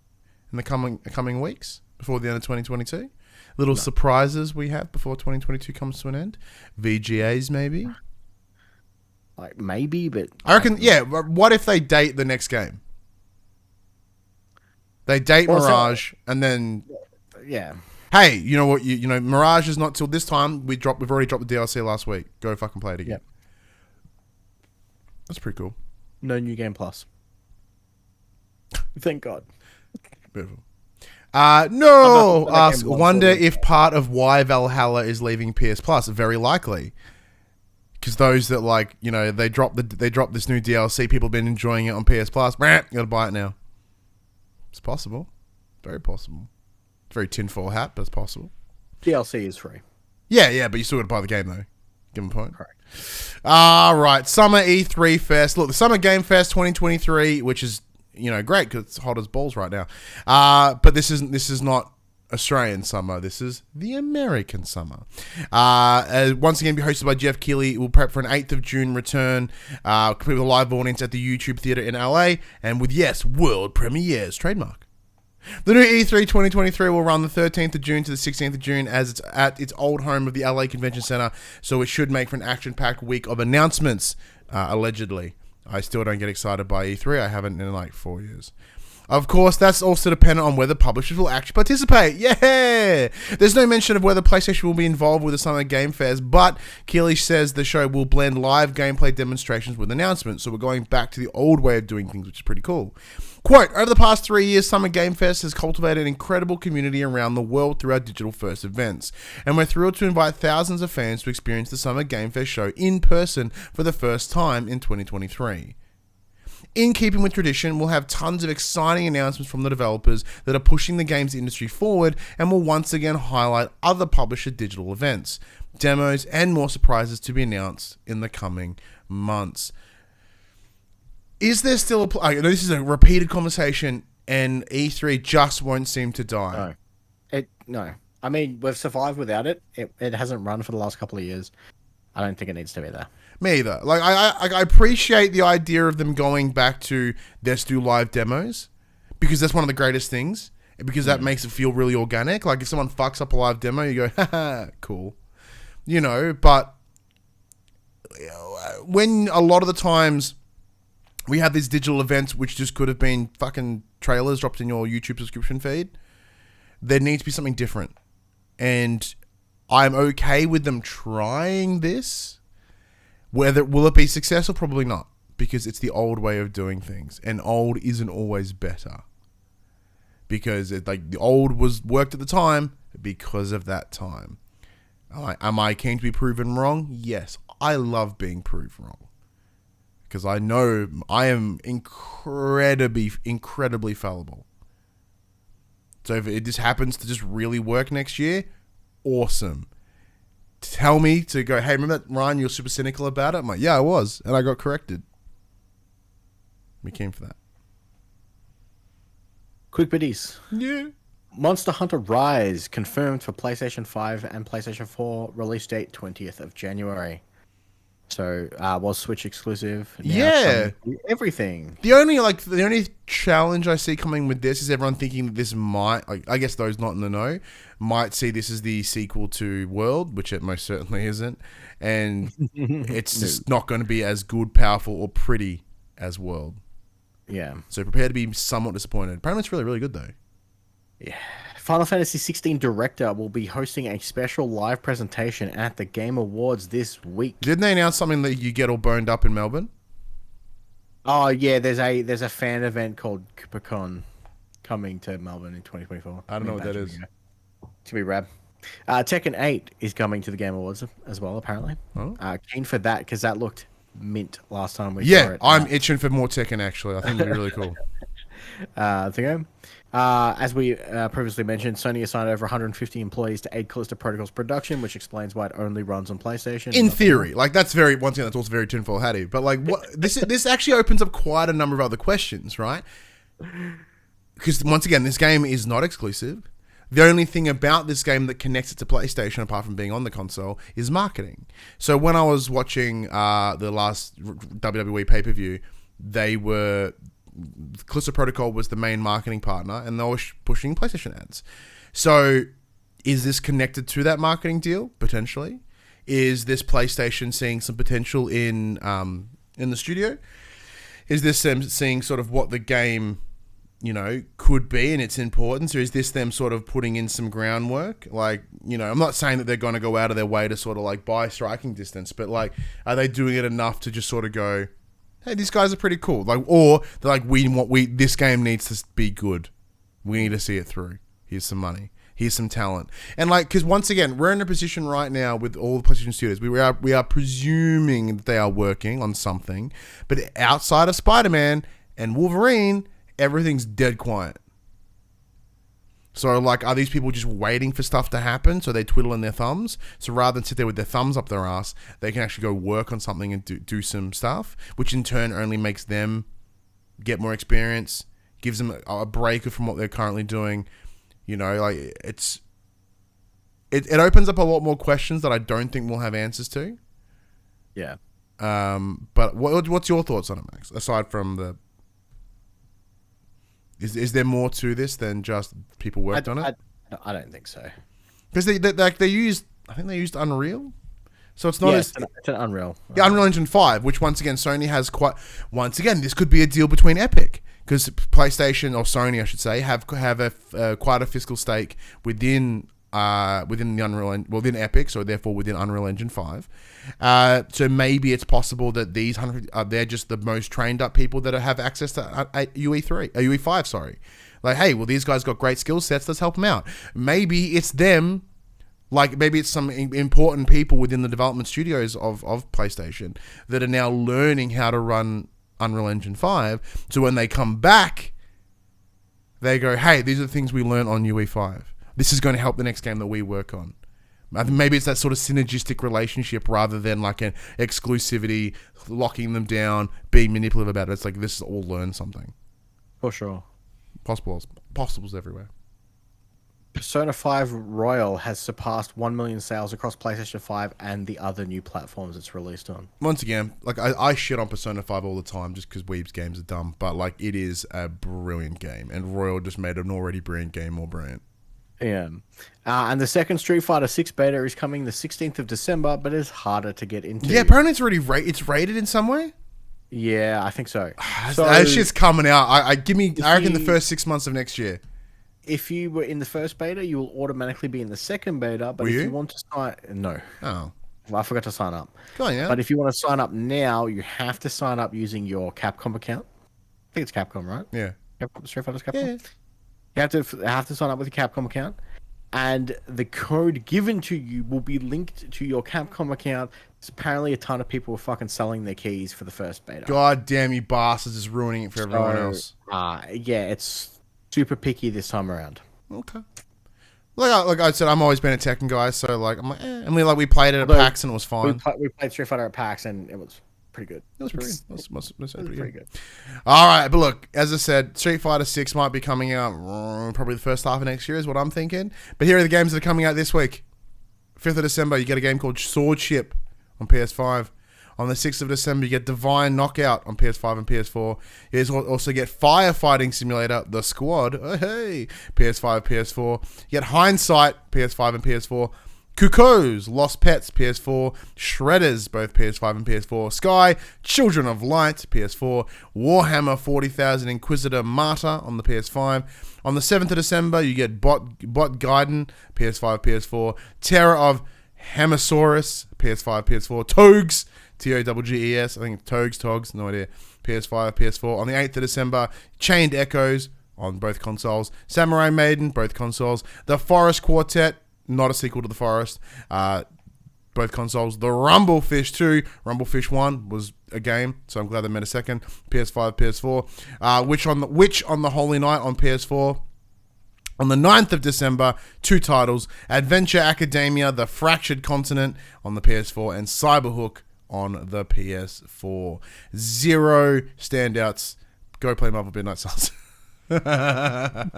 in the coming weeks before the end of 2022? Little surprises we have before 2022 comes to an end. VGAs maybe. Like maybe, but I reckon. Yeah. What if they date the next game? They date Mirage and then. Yeah. Hey, you know what? You know, Mirage is not till this time. We've already dropped the DLC last week. Go fucking play it again. Yep. That's pretty cool. No new game plus. Thank God. Beautiful. No. Ask. Wonder if part of why Valhalla is leaving PS Plus. Very likely, because those that like, you know, they drop this new DLC. People have been enjoying it on PS Plus. You gotta buy it now. It's possible. Very possible. It's very tinfoil hat, but it's possible. DLC is free. Yeah, but you still gotta buy the game though. Give them a point. Correct. Right. Summer E3 Fest. Look, the Summer Game Fest 2023, which is, you know, great because it's hot as balls right now. But this is not Australian summer. This is the American summer. Once again, be hosted by Jeff Keighley. We'll prep for an 8th of June return. Complete with a live audience at the YouTube Theatre in LA, and with world premieres. Trademark. The new E3 2023 will run the 13th of June to the 16th of June as it's at its old home of the LA Convention Center, so it should make for an action-packed week of announcements, allegedly. I still don't get excited by E3. I haven't in like 4 years. Of course, that's also dependent on whether publishers will actually participate. Yeah! There's no mention of whether PlayStation will be involved with the Summer Game Fest, but Keighley says the show will blend live gameplay demonstrations with announcements, so we're going back to the old way of doing things, which is pretty cool. Quote, "Over the past 3 years, Summer Game Fest has cultivated an incredible community around the world through our digital-first events, and we're thrilled to invite thousands of fans to experience the Summer Game Fest show in person for the first time in 2023. In keeping with tradition, we'll have tons of exciting announcements from the developers that are pushing the games industry forward, and will once again highlight other publisher digital events, demos, and more surprises to be announced in the coming months." Is there still I know this is a repeated conversation, and E3 just won't seem to die? No. I mean, we've survived without it. It hasn't run for the last couple of years. I don't think it needs to be there. Me either. Like, I appreciate the idea of them going back to let's do live demos, because that's one of the greatest things, because that makes it feel really organic. Like, if someone fucks up a live demo, you go, haha, cool. You know, but when a lot of the times We have these digital events which just could have been fucking trailers dropped in your YouTube subscription feed. There needs to be something different. And I'm okay with them trying this. Will it be successful? Probably not. Because it's the old way of doing things. And old isn't always better. Because the old worked at the time because of that time. Am I keen to be proven wrong? Yes. I love being proved wrong. Because I know I am incredibly fallible. So if it just happens to just really work next year, awesome. Tell me to go, hey, remember that, Ryan, you're super cynical about it? I'm like, yeah, I was. And I got corrected. We came for that. QUICKBITS. Yeah. Monster Hunter Rise confirmed for PlayStation 5 and PlayStation 4. Release date 20th of January. So, was Switch exclusive. Yeah. Everything. The only challenge I see coming with this is everyone thinking that this might, I guess those not in the know, might see this as the sequel to World, which it most certainly isn't. And it's just not going to be as good, powerful, or pretty as World. Yeah. So prepare to be somewhat disappointed. Apparently it's really, really good though. Yeah. Final Fantasy 16 director will be hosting a special live presentation at the Game Awards this week. Didn't they announce something that you get all boned up in Melbourne? Oh yeah, there's a fan event called QUICKBITS coming to Melbourne in 2024. I don't know what that is. To be rad. Tekken 8 is coming to the Game Awards as well, apparently. Oh. Keen for that because that looked mint last time we saw it. Yeah, I'm itching for more Tekken actually. I think it'd be really cool. As we previously mentioned, Sony assigned over 150 employees to aid Callisto Protocol's production, which explains why it only runs on PlayStation. In theory, that's once again, that's also very tinfoil hatty. But what this actually opens up quite a number of other questions, right? Because once again, this game is not exclusive. The only thing about this game that connects it to PlayStation, apart from being on the console, is marketing. So when I was watching the last WWE pay-per-view, Callisto Protocol was the main marketing partner, and they were pushing PlayStation ads. So is this connected to that marketing deal? Potentially. Is this PlayStation seeing some potential in the studio? Is this them seeing sort of what the game, could be and its importance, or is this them sort of putting in some groundwork? I'm not saying that they're going to go out of their way to sort of buy striking distance, but are they doing it enough to just sort of go, hey, these guys are pretty cool, or they're like, this game needs to be good. We need to see it through. Here's some money. Here's some talent. And because once again, we're in a position right now with all the PlayStation studios, we are presuming that they are working on something, but outside of Spider-Man and Wolverine, everything's dead quiet. So, are these people just waiting for stuff to happen so they twiddle in their thumbs? So rather than sit there with their thumbs up their ass, they can actually go work on something and do some stuff, which in turn only makes them get more experience, gives them a break from what they're currently doing. It opens up a lot more questions that I don't think we'll have answers to. Yeah. But what's your thoughts on it, Max? Aside from the... Is there more to this than just people worked on it? I don't think so. Because they used Unreal, so it's not it's an Unreal. Yeah, Unreal Engine 5, which once again Sony has this could be a deal between Epic, because PlayStation, or Sony I should say, have quite a fiscal stake within the Unreal, within Epic, so therefore within Unreal Engine 5. So maybe it's possible that these 100 they're just the most trained up people that have access to UE5. Sorry, hey, well, these guys got great skill sets. Let's help them out. Maybe it's them. Maybe it's some important people within the development studios of PlayStation that are now learning how to run Unreal Engine 5. So when they come back, they go, hey, these are the things we learned on UE5. This is going to help the next game that we work on. I think maybe it's that sort of synergistic relationship rather than an exclusivity, locking them down, being manipulative about it. It's this is all learn something. For sure. Possibles everywhere. Persona 5 Royal has surpassed 1 million sales across PlayStation 5 and the other new platforms it's released on. Once again, I shit on Persona 5 all the time just because Weeb's games are dumb, but it is a brilliant game, and Royal just made an already brilliant game more brilliant. Yeah. And the second Street Fighter 6 beta is coming the 16th of December, but it's harder to get into. Yeah, apparently it's already it's rated in some way. Yeah, I think so. That shit's coming out. I reckon the you- first 6 months of next year. If you were in the first beta, you will automatically be in the second beta. But Were if you? you want to sign, no, Oh, I forgot to sign up. go on, yeah. But if you want to sign up now, you have to sign up using your Capcom account. I think it's Capcom, right? Yeah. Capcom, Street Fighter's Yeah. Capcom. You have to sign up with your Capcom account, and the code given to you will be linked to your Capcom account. There's apparently a ton of people were fucking selling their keys for the first beta. God damn you bastards is ruining it for everyone else. Yeah, it's super picky this time around. Okay. Like I said, I'm always been a Tekken guy, so like I'm like, and we played it at PAX and it was fine. We played Street Fighter at PAX and it was pretty good. It was pretty good. It was Pretty good. All right, but look, as I said, Street Fighter 6 might be coming out probably the first half of next year is what I'm thinking. But here are the games that are coming out this week. 5th of December, you get a game called Swordship on PS5. On the 6th of December, you get Divine Knockout on PS5 and PS4. You also get Firefighting Simulator, The Squad, oh, hey, PS5, PS4. You get Hindsight, PS5 and PS4. Kuko's Lost Pets, PS4. Shredders, both PS5 and PS4. Sky, Children of Light, PS4. Warhammer 40,000 Inquisitor Martyr on the PS5. On the 7th of December, you get Bot Gaiden, PS5, PS4. Terror of Hamasaurus, PS5, PS4. Togs, Toges, I think it's Togs, no idea. PS5, PS4. On the 8th of December, Chained Echoes on both consoles. Samurai Maiden, both consoles. The Forest Quartet, not a sequel to The Forest, both consoles. The Rumblefish 2, Rumblefish 1 was a game, so I'm glad they made a second. PS5, PS4. Witch on the Holy Night on PS4. On the 9th of December, 2 titles, Adventure Academia, The Fractured Continent on the PS4, and Cyberhook on the PS4. 0 standouts. Go play Marvel Midnight Suns. I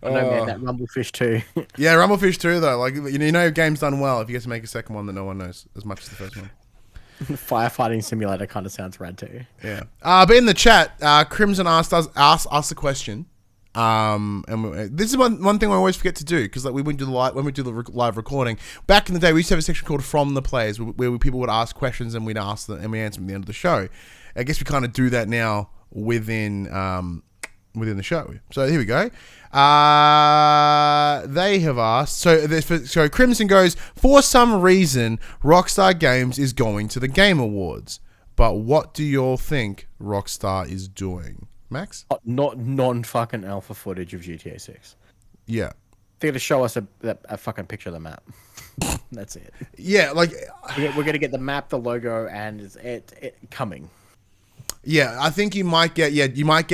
know, man, that Rumblefish too. Yeah, Rumblefish 2 though. Like you know, game's done well if you get to make a second one that no one knows as much as the first one. Firefighting Simulator kind of sounds rad too. Yeah. But in the chat, Crimson asked us a question. This is one thing I always forget to do because like when we do the live recording back in the day, we used to have a section called From the Players where people would ask questions and we'd ask them and we answer them at the end of the show. I guess we kind of do that now within the show. So here we go. They have asked. So Crimson goes, for some reason, Rockstar Games is going to the Game Awards. But what do you all think Rockstar is doing? Max? Not non-fucking alpha footage of GTA 6. Yeah. They're going to show us a fucking picture of the map. That's it. Yeah, like... We're going to get the map, the logo, and it coming. Yeah, I think you might get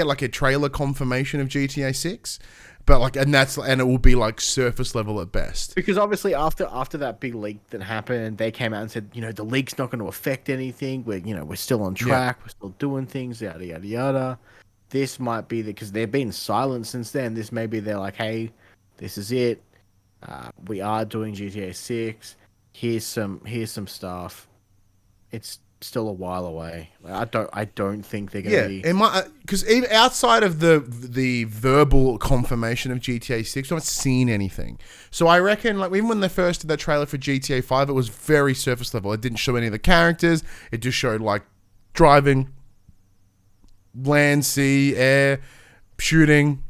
like a trailer confirmation of GTA 6, but and it will be like surface level at best. Because obviously after that big leak that happened, they came out and said, the leak's not going to affect anything. We're still on track. Yeah. We're still doing things, yada yada yada. This might be because they've been silent since then. This may be they're like, hey, this is it. We are doing GTA 6. Here's some stuff. It's still a while away. I don't think they're gonna be. It might because even outside of the verbal confirmation of GTA 6, we haven't seen anything. So I reckon like even when they first did that trailer for GTA 5, it was very surface level. It didn't show any of the characters. It just showed like driving, land, sea, air, shooting.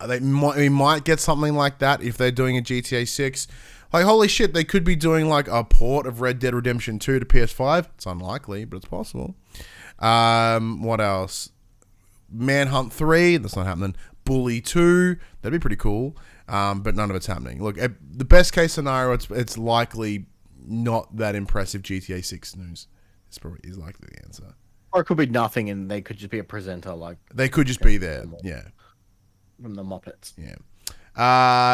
We might get something like that if they're doing a GTA 6. Like, holy shit, they could be doing, like, a port of Red Dead Redemption 2 to PS5. It's unlikely, but it's possible. What else? Manhunt 3. That's not happening. Bully 2. That'd be pretty cool. But none of it's happening. Look, the best case scenario, it's likely not that impressive GTA 6 news. Is likely the answer. Or it could be nothing, and they could just be a presenter, like... They could just be there, yeah. From the Muppets. Yeah.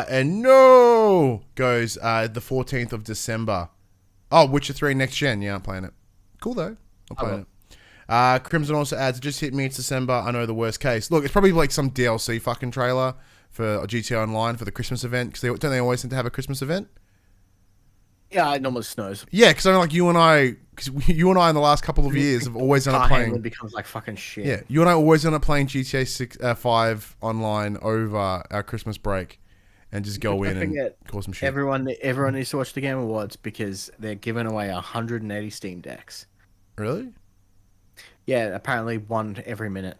And no goes the 14th of December. Oh, Witcher 3 next gen. Yeah, I'm playing it. Cool though. I'm playing it. Crimson also adds, it just hit me. It's December. I know the worst case. Look, it's probably like some DLC fucking trailer for GTA Online for the Christmas event because don't they always seem to have a Christmas event? Yeah, it normally snows. Yeah, because I know like you and I in the last couple of years have always ended up playing. Becomes like fucking shit. Yeah, you and I always end up playing GTA 5 online over our Christmas break, and just go in and cause some shit. Everyone needs to watch the Game Awards because they're giving away 180 Steam Decks. Really? Yeah, apparently one every minute.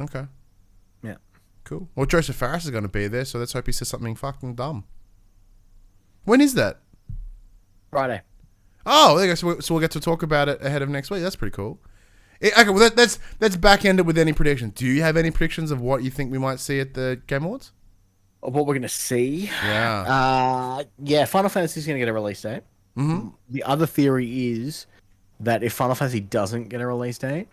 Okay. Yeah. Cool. Well, Joseph Farris is going to be there, so let's hope he says something fucking dumb. When is that? Friday. Oh, there you go. So we'll get to talk about it ahead of next week. That's pretty cool. Okay, well, let's back end it with any predictions. Do you have any predictions of what you think we might see at the Game Awards? Of what we're going to see? Yeah. Yeah, Final Fantasy is going to get a release date. Mm-hmm. The other theory is that if Final Fantasy doesn't get a release date,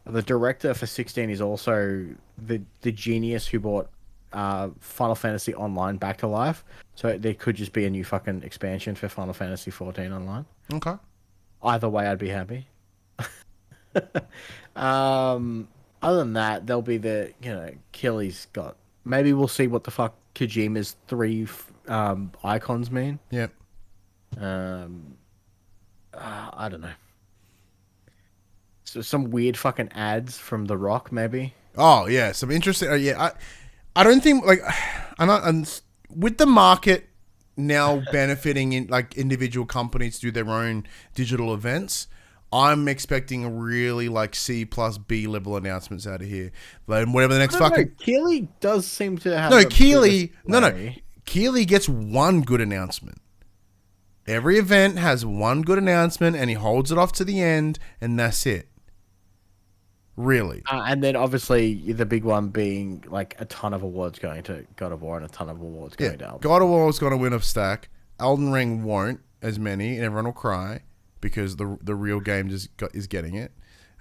the director for 16 is also the genius who brought Final Fantasy Online back to life. So there could just be a new fucking expansion for Final Fantasy 14 Online. Okay. Either way, I'd be happy. Other than that, there'll be Killy's got. Maybe we'll see what the fuck Kojima's 3 icons mean. Yep. I don't know. So some weird fucking ads from The Rock, maybe. Oh yeah, some interesting. I don't think with the market now benefiting in like individual companies do their own digital events. I'm expecting a really like C plus B level announcements out of here. Like whatever the next fucking. Keighley does seem to have. No, Keighley. No. Keighley gets one good announcement. Every event has one good announcement, and he holds it off to the end, and that's it. Really. And then obviously the big one being like a ton of awards going to God of War and a ton of awards going to Elden. God of War is going to win a stack. Elden Ring won't as many, and everyone will cry because the real game is getting it.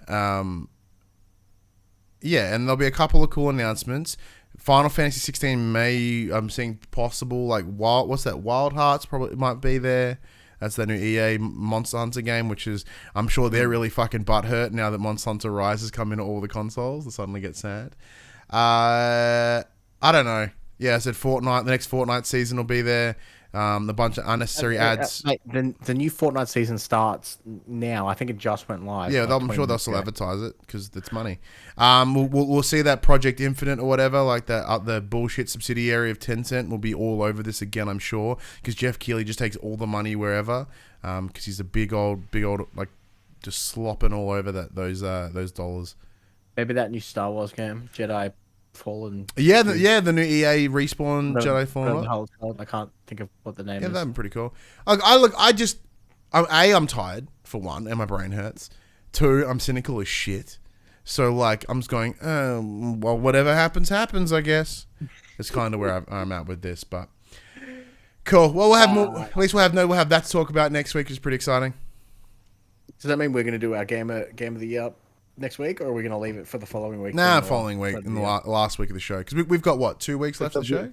Yeah, and there'll be a couple of cool announcements. Final Fantasy 16 I'm seeing possible like Wild Hearts probably might be there. That's the new EA Monster Hunter game, which is I'm sure they're really fucking butthurt now that Monster Hunter Rise has come into all the consoles. They suddenly get sad. I don't know. Yeah, I said Fortnite. The next Fortnite season will be there. The bunch of unnecessary ads. Mate, the new Fortnite season starts now. I think it just went live. Yeah, I'm sure they'll still advertise it because it's money. We'll see that Project Infinite or whatever, like the bullshit subsidiary of Tencent, will be all over this again. I'm sure because Jeff Keighley just takes all the money wherever. Because he's a big old like just slopping all over those dollars. Maybe that new Star Wars game, Jedi Fallen. Yeah, the new EA Respawn Jedi Fallen. I can't think of what the name is. Yeah, that'd be pretty cool. I'm tired for one, and my brain hurts. 2, I'm cynical as shit. So like, I'm just going, well, whatever happens, I guess. It's kind of where I'm at with this, but cool. Well, we'll have more. At least we'll have that to talk about next week, which is pretty exciting. Does that mean we're going to do our game of the year next week, or are we going to leave it for the following week? Following week in the last week of the show, because we've got what 2 weeks left of the show.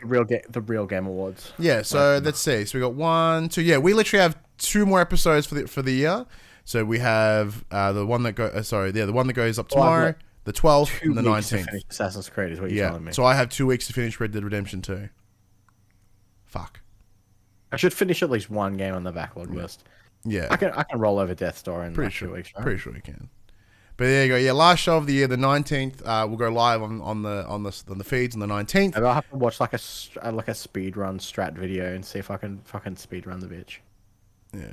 The real game awards. Yeah, so let's see. So we got 1, 2. Yeah, we literally have 2 more episodes for the year. So we have the one that the one that goes up tomorrow, the 12th, and the 19th. Assassin's Creed is what you're telling me. So I have 2 weeks to finish Red Dead Redemption 2. Fuck. I should finish at least one game on the backlog list. Yeah, I can roll over Death's Door in 2 weeks. Right? Pretty sure you can. But there you go. Yeah, last show of the year, the 19th. We'll go live on the feeds on the 19th. Maybe I'll have to watch like a speed run strat video and see if I can fucking speed run the bitch. Yeah.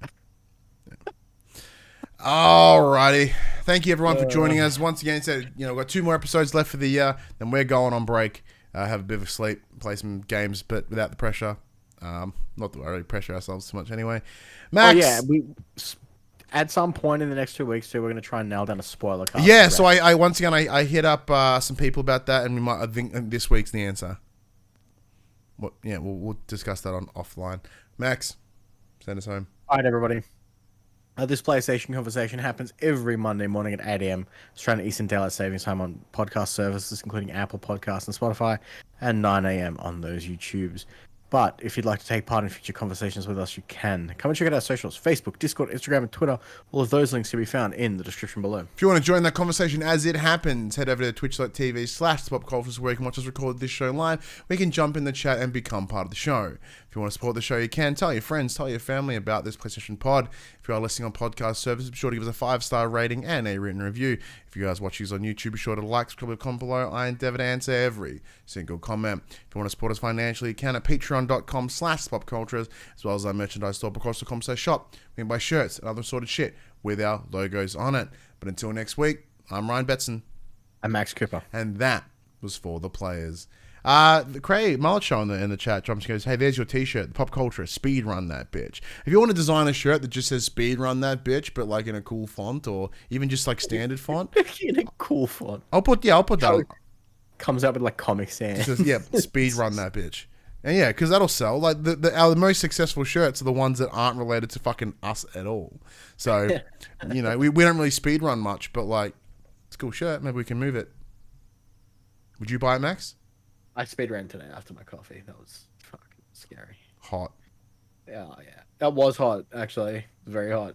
Alrighty. Thank you everyone for joining us once again. So we've got 2 more episodes left for the year. Then we're going on break. Have a bit of a sleep, play some games, but without the pressure. Not that we really pressure ourselves too much anyway. Max. Oh yeah, at some point in the next 2 weeks, too, we're going to try and nail down a spoiler cast. Yeah, so I once again, I hit up some people about that, and I think this week's the answer. We'll discuss that on offline. Max, send us home. All right, everybody. This PlayStation conversation happens every Monday morning at 8 a.m. Australian Eastern Daylight Savings Time on podcast services, including Apple Podcasts and Spotify, and 9 a.m. on those YouTubes. But if you'd like to take part in future conversations with us, you can. Come and check out our socials: Facebook, Discord, Instagram, and Twitter. All of those links can be found in the description below. If you want to join that conversation as it happens, head over to twitch.tv/thepopcultures where you can watch us record this show live. We can jump in the chat and become part of the show. If you want to support the show, you can. Tell your friends, tell your family about this PlayStation Pod. If you are listening on podcast services, be sure to give us a 5-star rating and a written review. If you guys watch us on YouTube, be sure to like, subscribe, comment below. I endeavor to answer every single comment. If you want to support us financially, you can at patreon.com/popcultures, as well as our merchandise store, popcultures.com/shop. We can buy shirts and other sorted shit with our logos on it. But until next week, I'm Ryan Betson. I'm Max Cooper. And that was for the players. Craig Mullet Show in the chat jumps and goes, hey, there's your t-shirt, Pop Culture, speed run that bitch. If you want to design a shirt that just says speed run that bitch, but like in a cool font or even just like standard font. In a cool font. I'll put that. Comes out with like Comic Sans. Says, yeah, speed run that bitch. And yeah, because that'll sell. Like our most successful shirts are the ones that aren't related to fucking us at all. So, you know, we don't really speed run much, but like, it's a cool shirt. Maybe we can move it. Would you buy it, Max? I speed ran today after my coffee. That was fucking scary. Hot. Yeah. That was hot, actually. Very hot.